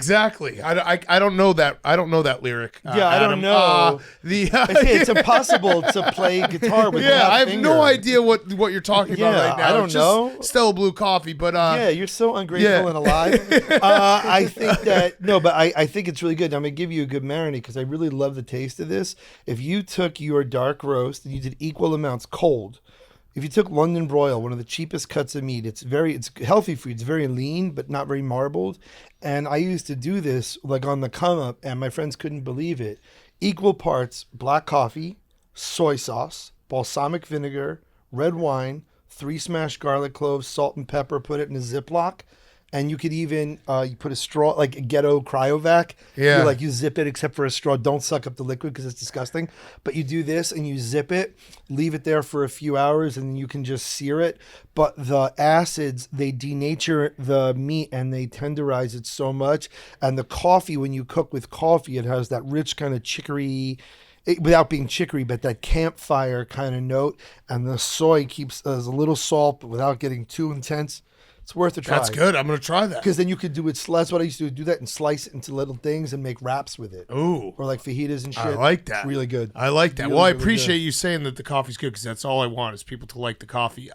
I don't know that. I don't know that lyric. Yeah, I don't know. It's impossible to play guitar with. Yeah, I have no idea what you're talking about right now. I don't know. Stella Blue Coffee, but you're so ungrateful and alive. I think that but I think it's really good. I'm gonna give you a good marinade because I really love the taste of this. If you took your dark roast and you did equal amounts cold. If you took London broil, one of the cheapest cuts of meat, it's healthy for you. It's very lean, but not very marbled. And I used to do this like on the come up, and my friends couldn't believe it. Equal parts black coffee, soy sauce, balsamic vinegar, red wine, 3 smashed garlic cloves, salt and pepper. Put it in a Ziploc. And you could even you put a straw, like a ghetto cryovac. Yeah. You zip it except for a straw. Don't suck up the liquid because it's disgusting. But you do this and you zip it, leave it there for a few hours, and then you can just sear it. But the acids, they denature the meat and they tenderize it so much. And the coffee, when you cook with coffee, it has that rich kind of chicory, without being chicory, but that campfire kind of note. And the soy keeps as a little salt, but without getting too intense. It's worth a try. That's good. I'm going to try that. Because then you could do it. That's what I used to do that and slice it into little things and make wraps with it. Ooh. Or like fajitas and shit. I like that. It's really good. I like that. Really, well, I really appreciate good. you saying that the coffee's good because that's all I want is people to like the coffee.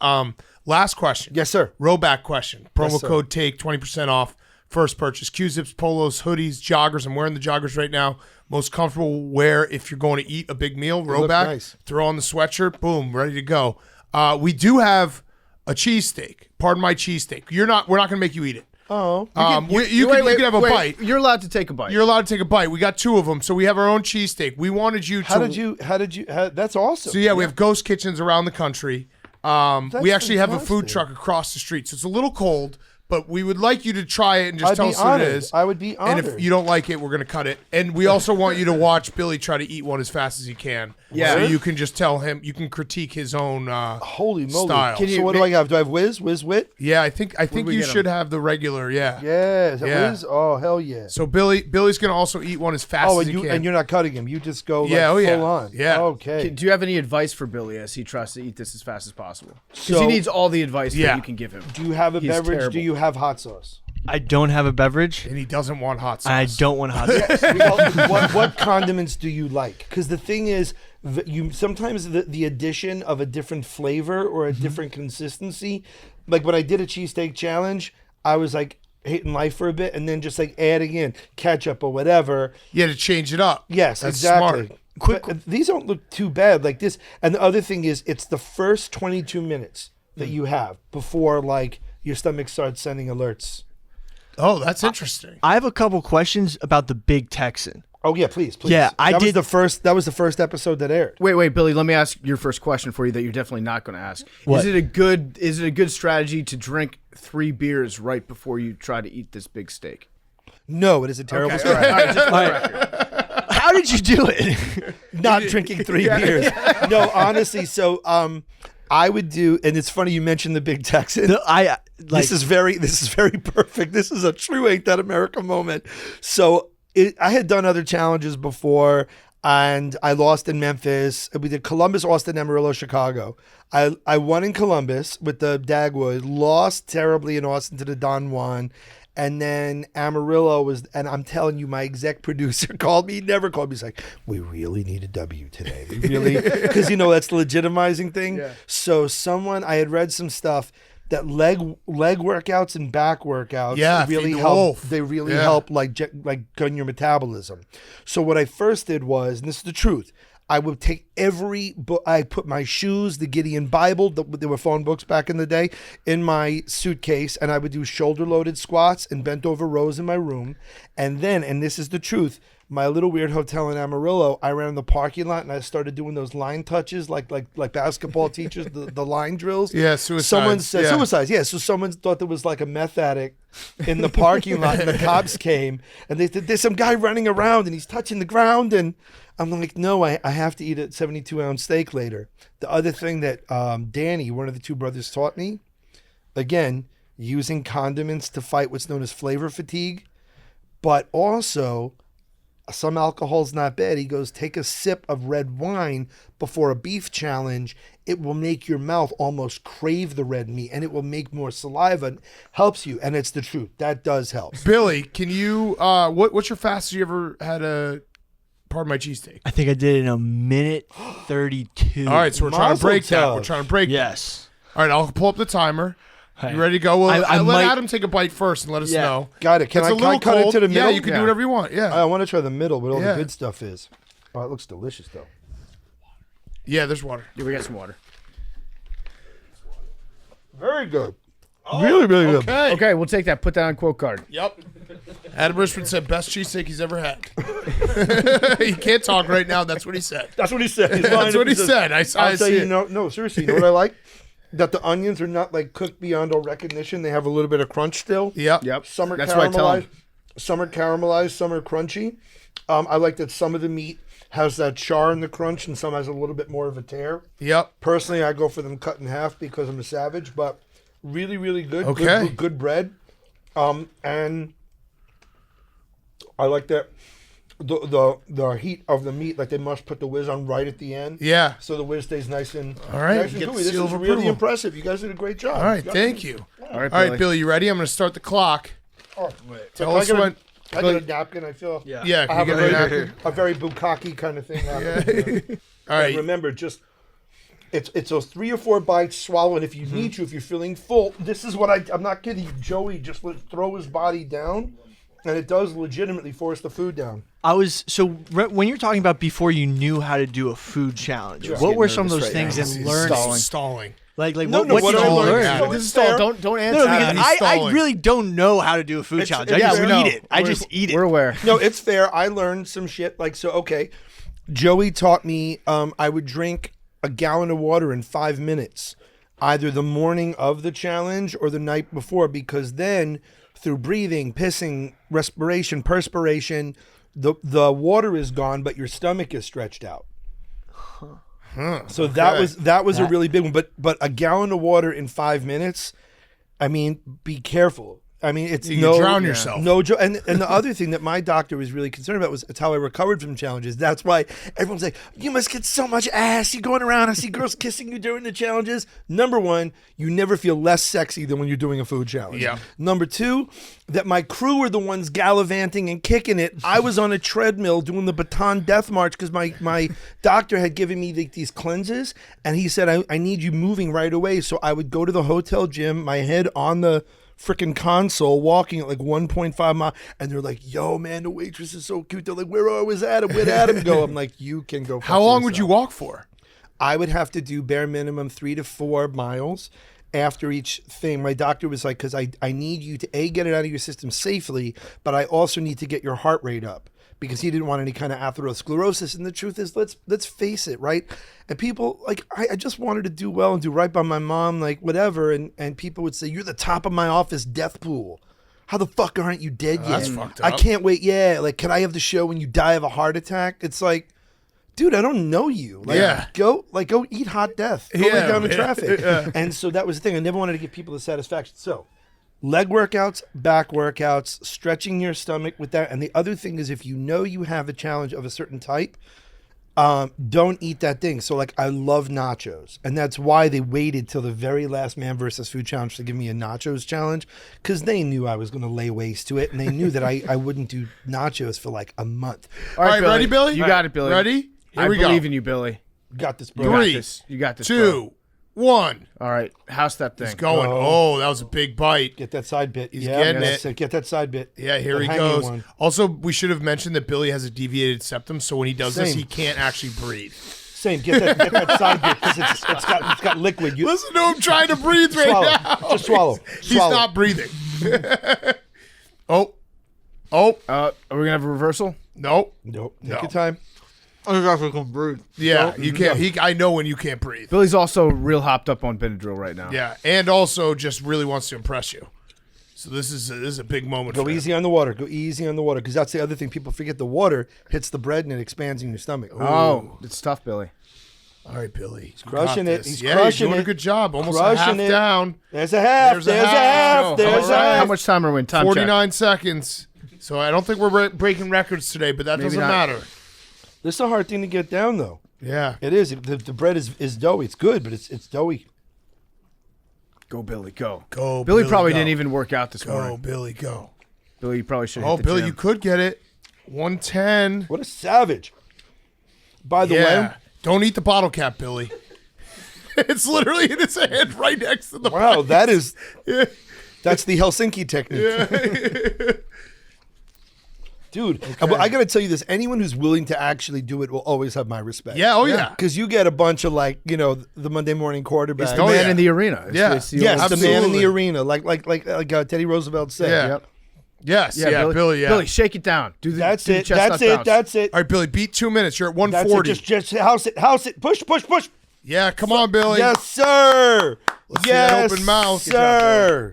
Last question. Yes, sir. Rowback question. Promo Yes, sir. code TAKE, 20% off. First purchase. Q-zips, polos, hoodies, joggers. I'm wearing the joggers right now. Most comfortable wear if you're going to eat a big meal. Rowback. Nice. Throw on the sweatshirt. Boom. Ready to go. We do have a cheesesteak. Pardon my cheesesteak. We're not going to make you eat it. Oh. You can have a bite. You're allowed to take a bite. You're allowed to take a bite. We got 2 of them, so we have our own cheesesteak. We wanted you to. How did you? That's awesome. So we have ghost kitchens around the country. We actually have a food fantastic. truck across the street, so it's a little cold, but we would like you to try it and just tell us what it is. I would be honored. And if you don't like it, we're going to cut it. And we also want you to watch Billy try to eat one as fast as he can. Yeah. So you can just tell him, you can critique his own Holy moly. style. So what do I have? Do I have Whiz Wit? Yeah, I think we you get should have the regular, yeah. Yeah. Is that Yeah. Whiz? Oh, hell yeah. So Billy's going to also eat one as fast as he can. And you're not cutting him. You just go Yeah, full on. Yeah. Okay. Do you have any advice for Billy as he tries to eat this as fast as possible? Because So- he needs all the advice Yeah. that you can give him. Do you have a He's beverage? terrible. Do you have hot sauce? I don't have a beverage. And he doesn't want hot sauce. I don't want hot sauce. Well, what condiments do you like? Because the thing is, you sometimes the addition of a different flavor or a different consistency. Like when I did a cheesesteak challenge, I was like hating life for a bit, and then just like adding in ketchup or whatever. You had to change it up. Yes, That's exactly. smart. Quick, these don't look too bad like this. And the other thing is, it's the first 22 minutes that you have before like your stomach starts sending alerts. Oh, that's interesting. I have a couple questions about the Big Texan. Oh yeah, please. Yeah, that was the first episode that aired. Wait, Billy. Let me ask your first question for you that you're definitely not going to ask. What? Is it a good strategy to drink 3 beers right before you try to eat this big steak? No, it is a terrible Okay, all strategy. right, just for the record. How did you do it? Not drinking 3 beers. No, honestly. So I would do, and it's funny you mentioned the Big Texan. This is very perfect. This is a true Ain't That America moment. So I had done other challenges before, and I lost in Memphis. We did Columbus, Austin, Amarillo, Chicago. I won in Columbus with the Dagwood, lost terribly in Austin to the Don Juan. And then Amarillo was, and I'm telling you, my exec producer called me. He never called me. He's like, we really need a W today. We really, because that's the legitimizing thing. Yeah. So I had read some stuff that leg workouts and back workouts really help. They really help like gun your metabolism. So what I first did was, and this is the truth, I would take I put my shoes, the Gideon Bible, there were phone books back in the day, in my suitcase, and I would do shoulder-loaded squats and bent over rows in my room. And then, and this is the truth, my little weird hotel in Amarillo, I ran in the parking lot and I started doing those line touches like basketball teachers, the line drills. Yeah, suicides. Someone said suicides, yeah. So someone thought there was like a meth addict in the parking lot and the cops came and they said, there's some guy running around and he's touching the ground, and I'm like, no, I have to eat a 72-ounce steak later. The other thing that Danny, one of the 2 brothers, taught me, again, using condiments to fight what's known as flavor fatigue, but also some alcohol's not bad. He goes, take a sip of red wine before a beef challenge. It will make your mouth almost crave the red meat, and it will make more saliva. And helps you, and it's the truth. That does help. Billy, can you? What's your fastest you ever had a? Pardon my cheesesteak. I think I did it in a minute 32. All right, so we're trying to break that. Mazel We're trying to break. Yes. That. All right, I'll pull up the timer. Hey. You ready to go? Well, I let might- Adam take a bite first and let us know. Got it. Can It's I a little cut cold. it to the middle? Yeah, you can do whatever you want. Yeah. I want to try the middle, but all Yeah. the good stuff is. Oh, it looks delicious, though. Yeah, there's water. Yeah, we got some water. Very good. Really, really good. Okay. Okay, we'll take that. Put that on quote card. Yep. Adam Richman said best cheesesteak he's ever had. He can't talk right now. That's what he said. That's what he said. That's what he said. I I'll tell see you, it. no, seriously, you know what I like? That the onions are not like cooked beyond all recognition. They have a little bit of crunch still. Yep. Yep. Some are That's what I tell 'em. caramelized. Some are caramelized. Some are crunchy. I like that some of the meat has that char in the crunch, and some has a little bit more of a tear. Yep. Personally, I go for them cut in half because I'm a savage, but really, really good. Okay. Good bread. And I like that the heat of the meat, like they must put the whiz on right at the end. Yeah. So the whiz stays nice and All right, nice and get the gooey. This seal is of really approval. impressive. You guys did a great job. All right. Thank you. All right, All right, Billy, you ready? I'm going to start the clock. Oh, Tell can us when. I get a napkin. I feel Yeah. I Can have you a get a very, napkin? a very bukkake kind of thing. Happening. All right. And remember, just it's those 3 or 4 bites, swallow, and if you need to, if you're feeling full, this is what I'm not kidding you. Joey just would throw his body down, and it does legitimately force the food down. When you're talking about before you knew how to do a food challenge, what were some of those things in learning? Stalling. Like No, what what did I you learned- learn? Yeah. This is stall. Don't answer. No, because he's I stalling. really don't know how to do a food challenge. I just we know. eat it. I just eat it. We're aware. No, it's fair. I learned some shit. Like, so, okay. Joey taught me I would drink a gallon of water in 5 minutes, either the morning of the challenge or the night before, because then through breathing, pissing, respiration, perspiration, the water is gone, but your stomach is stretched out. So that was a really big one. But a gallon of water in 5 minutes, I mean, be careful. I mean, it's You can drown yourself. No joke. And the other thing that my doctor was really concerned about was it's how I recovered from challenges. That's why everyone's like, you must get so much ass. You're going around. I see girls kissing you during the challenges. Number one, you never feel less sexy than when you're doing a food challenge. Yeah. Number two, that my crew were the ones gallivanting and kicking it. I was on a treadmill doing the Baton Death March because my doctor had given me these cleanses, and he said, I need you moving right away. So I would go to the hotel gym, my head on the freaking console, walking at like 1.5 miles, and they're like, yo, man, the waitress is so cute. They're like, where was Adam? Where'd Adam go? I'm like, you can go. How long would you walk for? I would have to do bare minimum 3 to 4 miles after each thing. My doctor was like, because I need you to get it out of your system safely, but I also need to get your heart rate up, because he didn't want any kind of atherosclerosis. And the truth is, let's face it, right? And people, like, I just wanted to do well and do right by my mom, like, whatever. And people would say, you're the top of my office death pool. How the fuck aren't you dead yet? That's fucked I up. can't wait. Yeah, like, can I have the show when you die of a heart attack? It's like, dude, I don't know you. Like, Yeah. go eat hot death. Go lay down in Yeah. traffic. And so that was the thing. I never wanted to give people the satisfaction. So leg workouts, back workouts, stretching your stomach with that. And the other thing is, if you know you have a challenge of a certain type, don't eat that thing. So, like, I love nachos, and that's why they waited till the very last Man versus Food challenge to give me a nachos challenge, because they knew I was going to lay waste to it, and they knew that I wouldn't do nachos for like a month. All right, ready, Billy? You got it, Billy. Ready? Here we go. I believe in you, Billy. Got this, You bro. got 3, this. You got this. 2, 1. All right. House that thing. It's going. Oh, that was a big bite. Get that side bit. He's yeah, getting that's it. Get that side bit. Yeah, here The he hanging goes. one. Also, we should have mentioned that Billy has a deviated septum, so when he does this, Same. he can't actually breathe. Same. Get that side bit, because it's got liquid. You Listen to him trying to breathe right swallow. now. Just swallow. He's Swallow. not breathing. Oh. Are we gonna have a reversal? Nope. Nope. Take No. your time. Yeah, you can't. I know when you can't breathe. Billy's also real hopped up on Benadryl right now. Yeah, and also just really wants to impress you. So this is a big moment. Go for him. easy on the water. Go easy on the water, because that's the other thing. People forget the water hits the bread and it expands in your stomach. Oh, it's tough, Billy. All right, Billy. He's crushing it. He's yeah, crushing you're doing it. a good job. Almost a Crushing half it. down. There's a half. There's a There's a half. half. There's a How half. much time are we in? Time check. 49 seconds. So I don't think we're breaking records today, but that doesn't matter. This is a hard thing to get down, though. Yeah. It is. The bread is doughy. It's good, but it's doughy. Go, Billy, go. Go, Billy probably go. didn't even work out this morning. Go, Billy, go. Billy, you probably should. Oh, hit the Billy, gym. you could get it. 110. What a savage. By the way. Don't eat the bottle cap, Billy. It's literally in his hand right next to the Wow, bottle. that is... That's the Helsinki technique. Yeah. Dude, I got to tell you this. Anyone who's willing to actually do it will always have my respect. Yeah, oh yeah. Because you get a bunch of the Monday morning quarterback. It's the man in the arena. It's the Yes, old- the man in the arena, like Teddy Roosevelt said. Yeah. Yep. Yes, yeah, Billy, yeah. Billy, shake it down. Do the That's do the it. chestnut bounce. That's it. All right, Billy, beat 2 minutes. You're at That's 140. it. Just house it. Push. Yeah, come on, Billy. Yes, sir. Let's see that open mouth. Sir.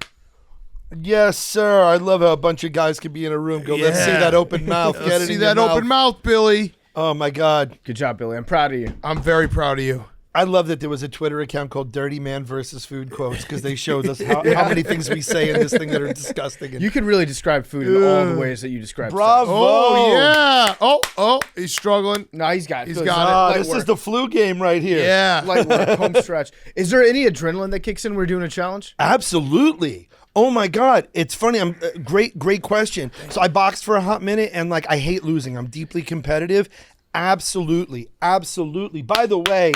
Yes, sir. I love how a bunch of guys can be in a room. Go, let's see that open mouth. Get Let's it see in that your open mouth. mouth, Billy. Oh, my God. Good job, Billy. I'm proud of you. I'm very proud of you. I love that there was a Twitter account called Dirty Man versus Food Quotes because they showed us how many things we say in this thing that are disgusting. You can really describe food in all the ways that you describe Bravo. stuff. Oh, yeah. Oh, he's struggling. No, he's got it. He's got it. This is the flu game right here. Yeah. Light work, home stretch. Is there any adrenaline that kicks in when we're doing a challenge? Absolutely. Oh my God, it's funny. Great question. So I boxed for a hot minute, and I hate losing. I'm deeply competitive. Absolutely. By the way,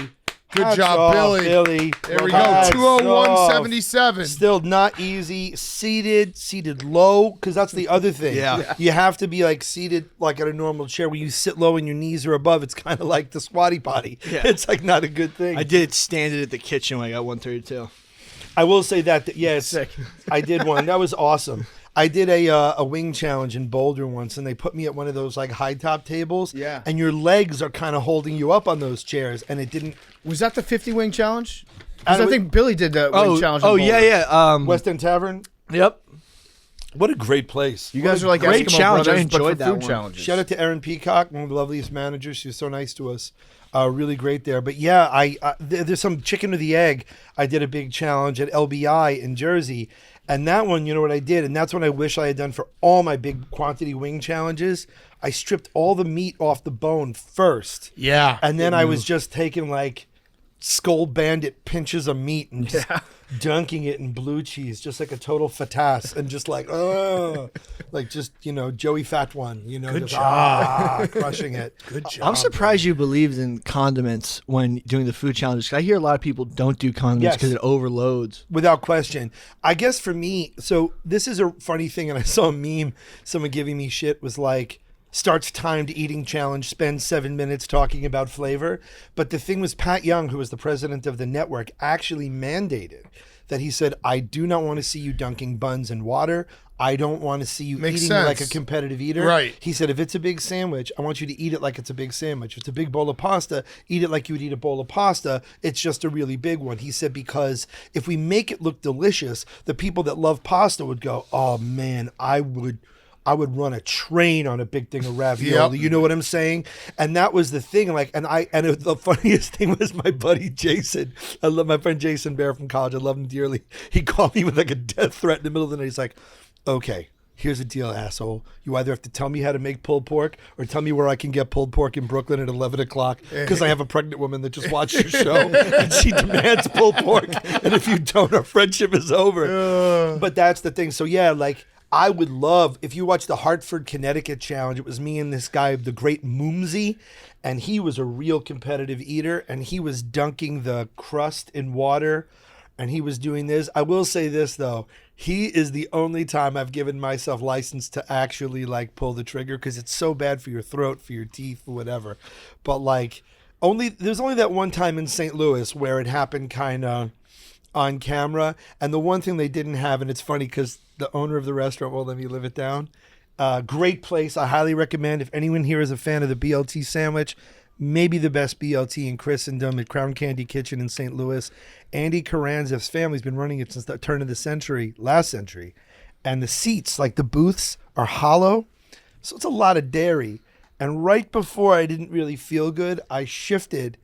Good hats job, off, Billy. There we go. Hats 201.77. Still not easy. Seated low, because that's the other thing. Yeah. You have to be seated at a normal chair. When you sit low and your knees are above, it's kind of like the squatty potty. Yeah. It's not a good thing. I did stand it at the kitchen when I got 132. I will say that yes, Sick. I did one. That was awesome. I did a wing challenge in Boulder once, and they put me at one of those high top tables. Yeah. And your legs are kind of holding you up on those chairs, and it didn't. Was that the 50 wing challenge? Because I was- think Billy did the wing challenge. in Boulder. yeah. West End Tavern. Yep. What a great place. You guys are like great Eskimo challenge. I Brothers, but for enjoyed that food one. challenges. Shout out to Erin Peacock, one of the loveliest managers. She was so nice to us. Really great there. But yeah, there's some chicken or the egg. I did a big challenge at LBI in Jersey. And that one, you know what I did? And that's what I wish I had done for all my big quantity wing challenges. I stripped all the meat off the bone first. Yeah. And then I was just taking Skull Bandit pinches of meat and just dunking it in blue cheese, just like a total fatasse, and just Joey Fat One, Good just, job. crushing it. Good job. I'm surprised you believed in condiments when doing the food challenges. 'Cause I hear a lot of people don't do condiments Yes. because it overloads. Without question. I guess for me, so this is a funny thing, and I saw a meme, someone giving me shit was starts timed eating challenge, spends 7 minutes talking about flavor. But the thing was, Pat Young, who was the president of the network, actually mandated that he said, I do not want to see you dunking buns in water. I don't want to see you Makes eating sense. like a competitive eater. Right. He said, if it's a big sandwich, I want you to eat it like it's a big sandwich. If it's a big bowl of pasta, eat it like you would eat a bowl of pasta. It's just a really big one. He said, because if we make it look delicious, the people that love pasta would go, oh man, I would run a train on a big thing of ravioli. Yep. You know what I'm saying? And that was the thing. The funniest thing was my buddy Jason. I love my friend Jason Bear from college. I love him dearly. He called me with a death threat in the middle of the night. He's like, okay, here's the deal, asshole. You either have to tell me how to make pulled pork or tell me where I can get pulled pork in Brooklyn at 11 o'clock because I have a pregnant woman that just watched your show and she demands pulled pork. And if you don't, our friendship is over. But that's the thing. So yeah, I would love, if you watch the Hartford, Connecticut challenge, it was me and this guy, the great Moomsy, and he was a real competitive eater, and he was dunking the crust in water, and he was doing this. I will say this, though. He is the only time I've given myself license to actually, pull the trigger, because it's so bad for your throat, for your teeth, or whatever. But, there's only that one time in St. Louis where it happened kind of on camera, and the one thing they didn't have, and it's funny because the owner of the restaurant won't let me live it down. Great place. I highly recommend. If anyone here is a fan of the BLT sandwich, maybe the best BLT in Christendom at Crown Candy Kitchen in St. Louis. Andy Carranza's family's been running it since the turn of the century, last century. And the seats, the booths, are hollow. So it's a lot of dairy. And right before I didn't really feel good, I shifted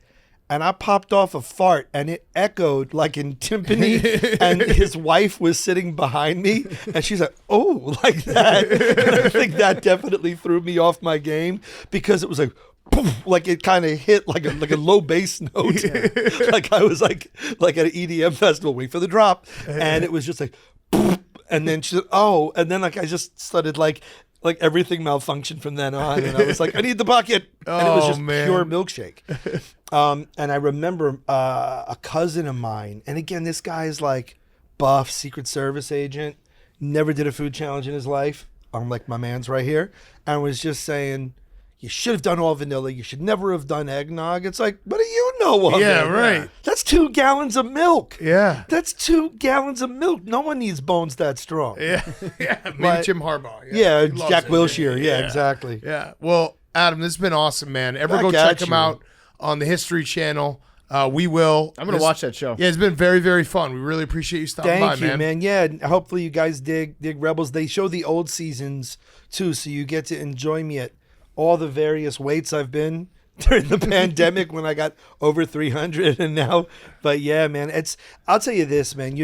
and I popped off a fart, and it echoed like in timpani, and his wife was sitting behind me, and she's like, oh, like that. And I think that definitely threw me off my game, because it was like, poof, like it kind of hit like a low bass note. Like I was like at an EDM festival waiting for the drop, and it was just like, poof, and then she said, oh, and then like I just started like everything malfunctioned from then on, and I was like, I need the bucket, and it was just pure milkshake. And I remember a cousin of mine, and again, this guy is like buff, Secret Service agent, never did a food challenge in his life. I'm like, my man's right here, and was just saying, you should have done all vanilla. You should never have done eggnog. It's like, what do you know of it? Yeah, right. That's 2 gallons of milk. Yeah. That's 2 gallons of milk. No one needs bones that strong. Yeah. Yeah. Maybe Like, Jim Harbaugh. Yeah, He loves Jack it. Wilshere. Yeah, exactly. Yeah. Well, Adam, this has been awesome, man. Ever go Back at check him you. out on the History Channel. We will. I'm going to watch that show. Yeah, it's been very, very fun. We really appreciate you stopping by, Thank you, man. Yeah, and hopefully you guys dig Rebels. They show the old seasons too, so you get to enjoy me at all the various weights I've been during the pandemic when I got over 300 and now. But yeah, man, I'll tell you this, man.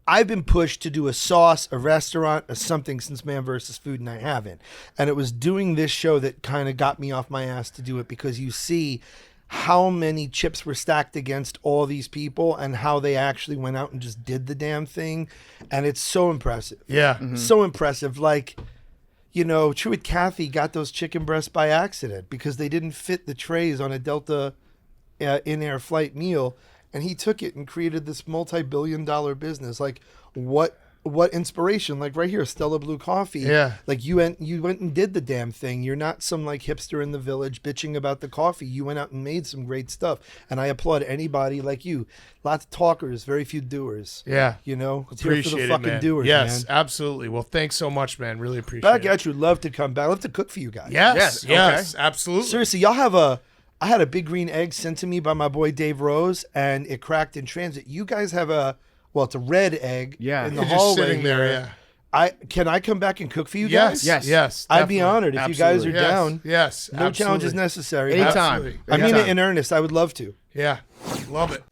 I've been pushed to do a sauce, a restaurant, or something since Man vs. Food, and I haven't. And it was doing this show that kind of got me off my ass to do it, because you see how many chips were stacked against all these people and how they actually went out and just did the damn thing. And it's so impressive. Yeah. Mm-hmm. So impressive. Like, you know, Truett Cathy got those chicken breasts by accident because they didn't fit the trays on a Delta in-air flight meal. And he took it and created this multi-billion-dollar business. Like, what inspiration? Like right here, Stella Blue Coffee. Yeah. Like you went and did the damn thing. You're not some like hipster in the village bitching about the coffee. You went out and made some great stuff. And I applaud anybody like you. Lots of talkers, very few doers. Yeah. You know, it's Appreciate here for the it, fucking man. doers, yes, man. absolutely. Well, thanks so much, man. Really appreciate Back it. at you. Love to come back. Love to cook for you guys. Yes, Yes, okay. absolutely. Seriously, I had a big green egg sent to me by my boy Dave Rose, and it cracked in transit. You guys have it's a red egg Yeah. in the You're just hallway sitting there, here. yeah. Can I come back and cook for you Yes, guys? Yes. I'd be definitely. honored if you guys are Absolutely. Yes, down. Yes, No challenges absolutely. necessary. Anytime. Absolutely. I mean Anytime. it in earnest. I would love to. Yeah, love it.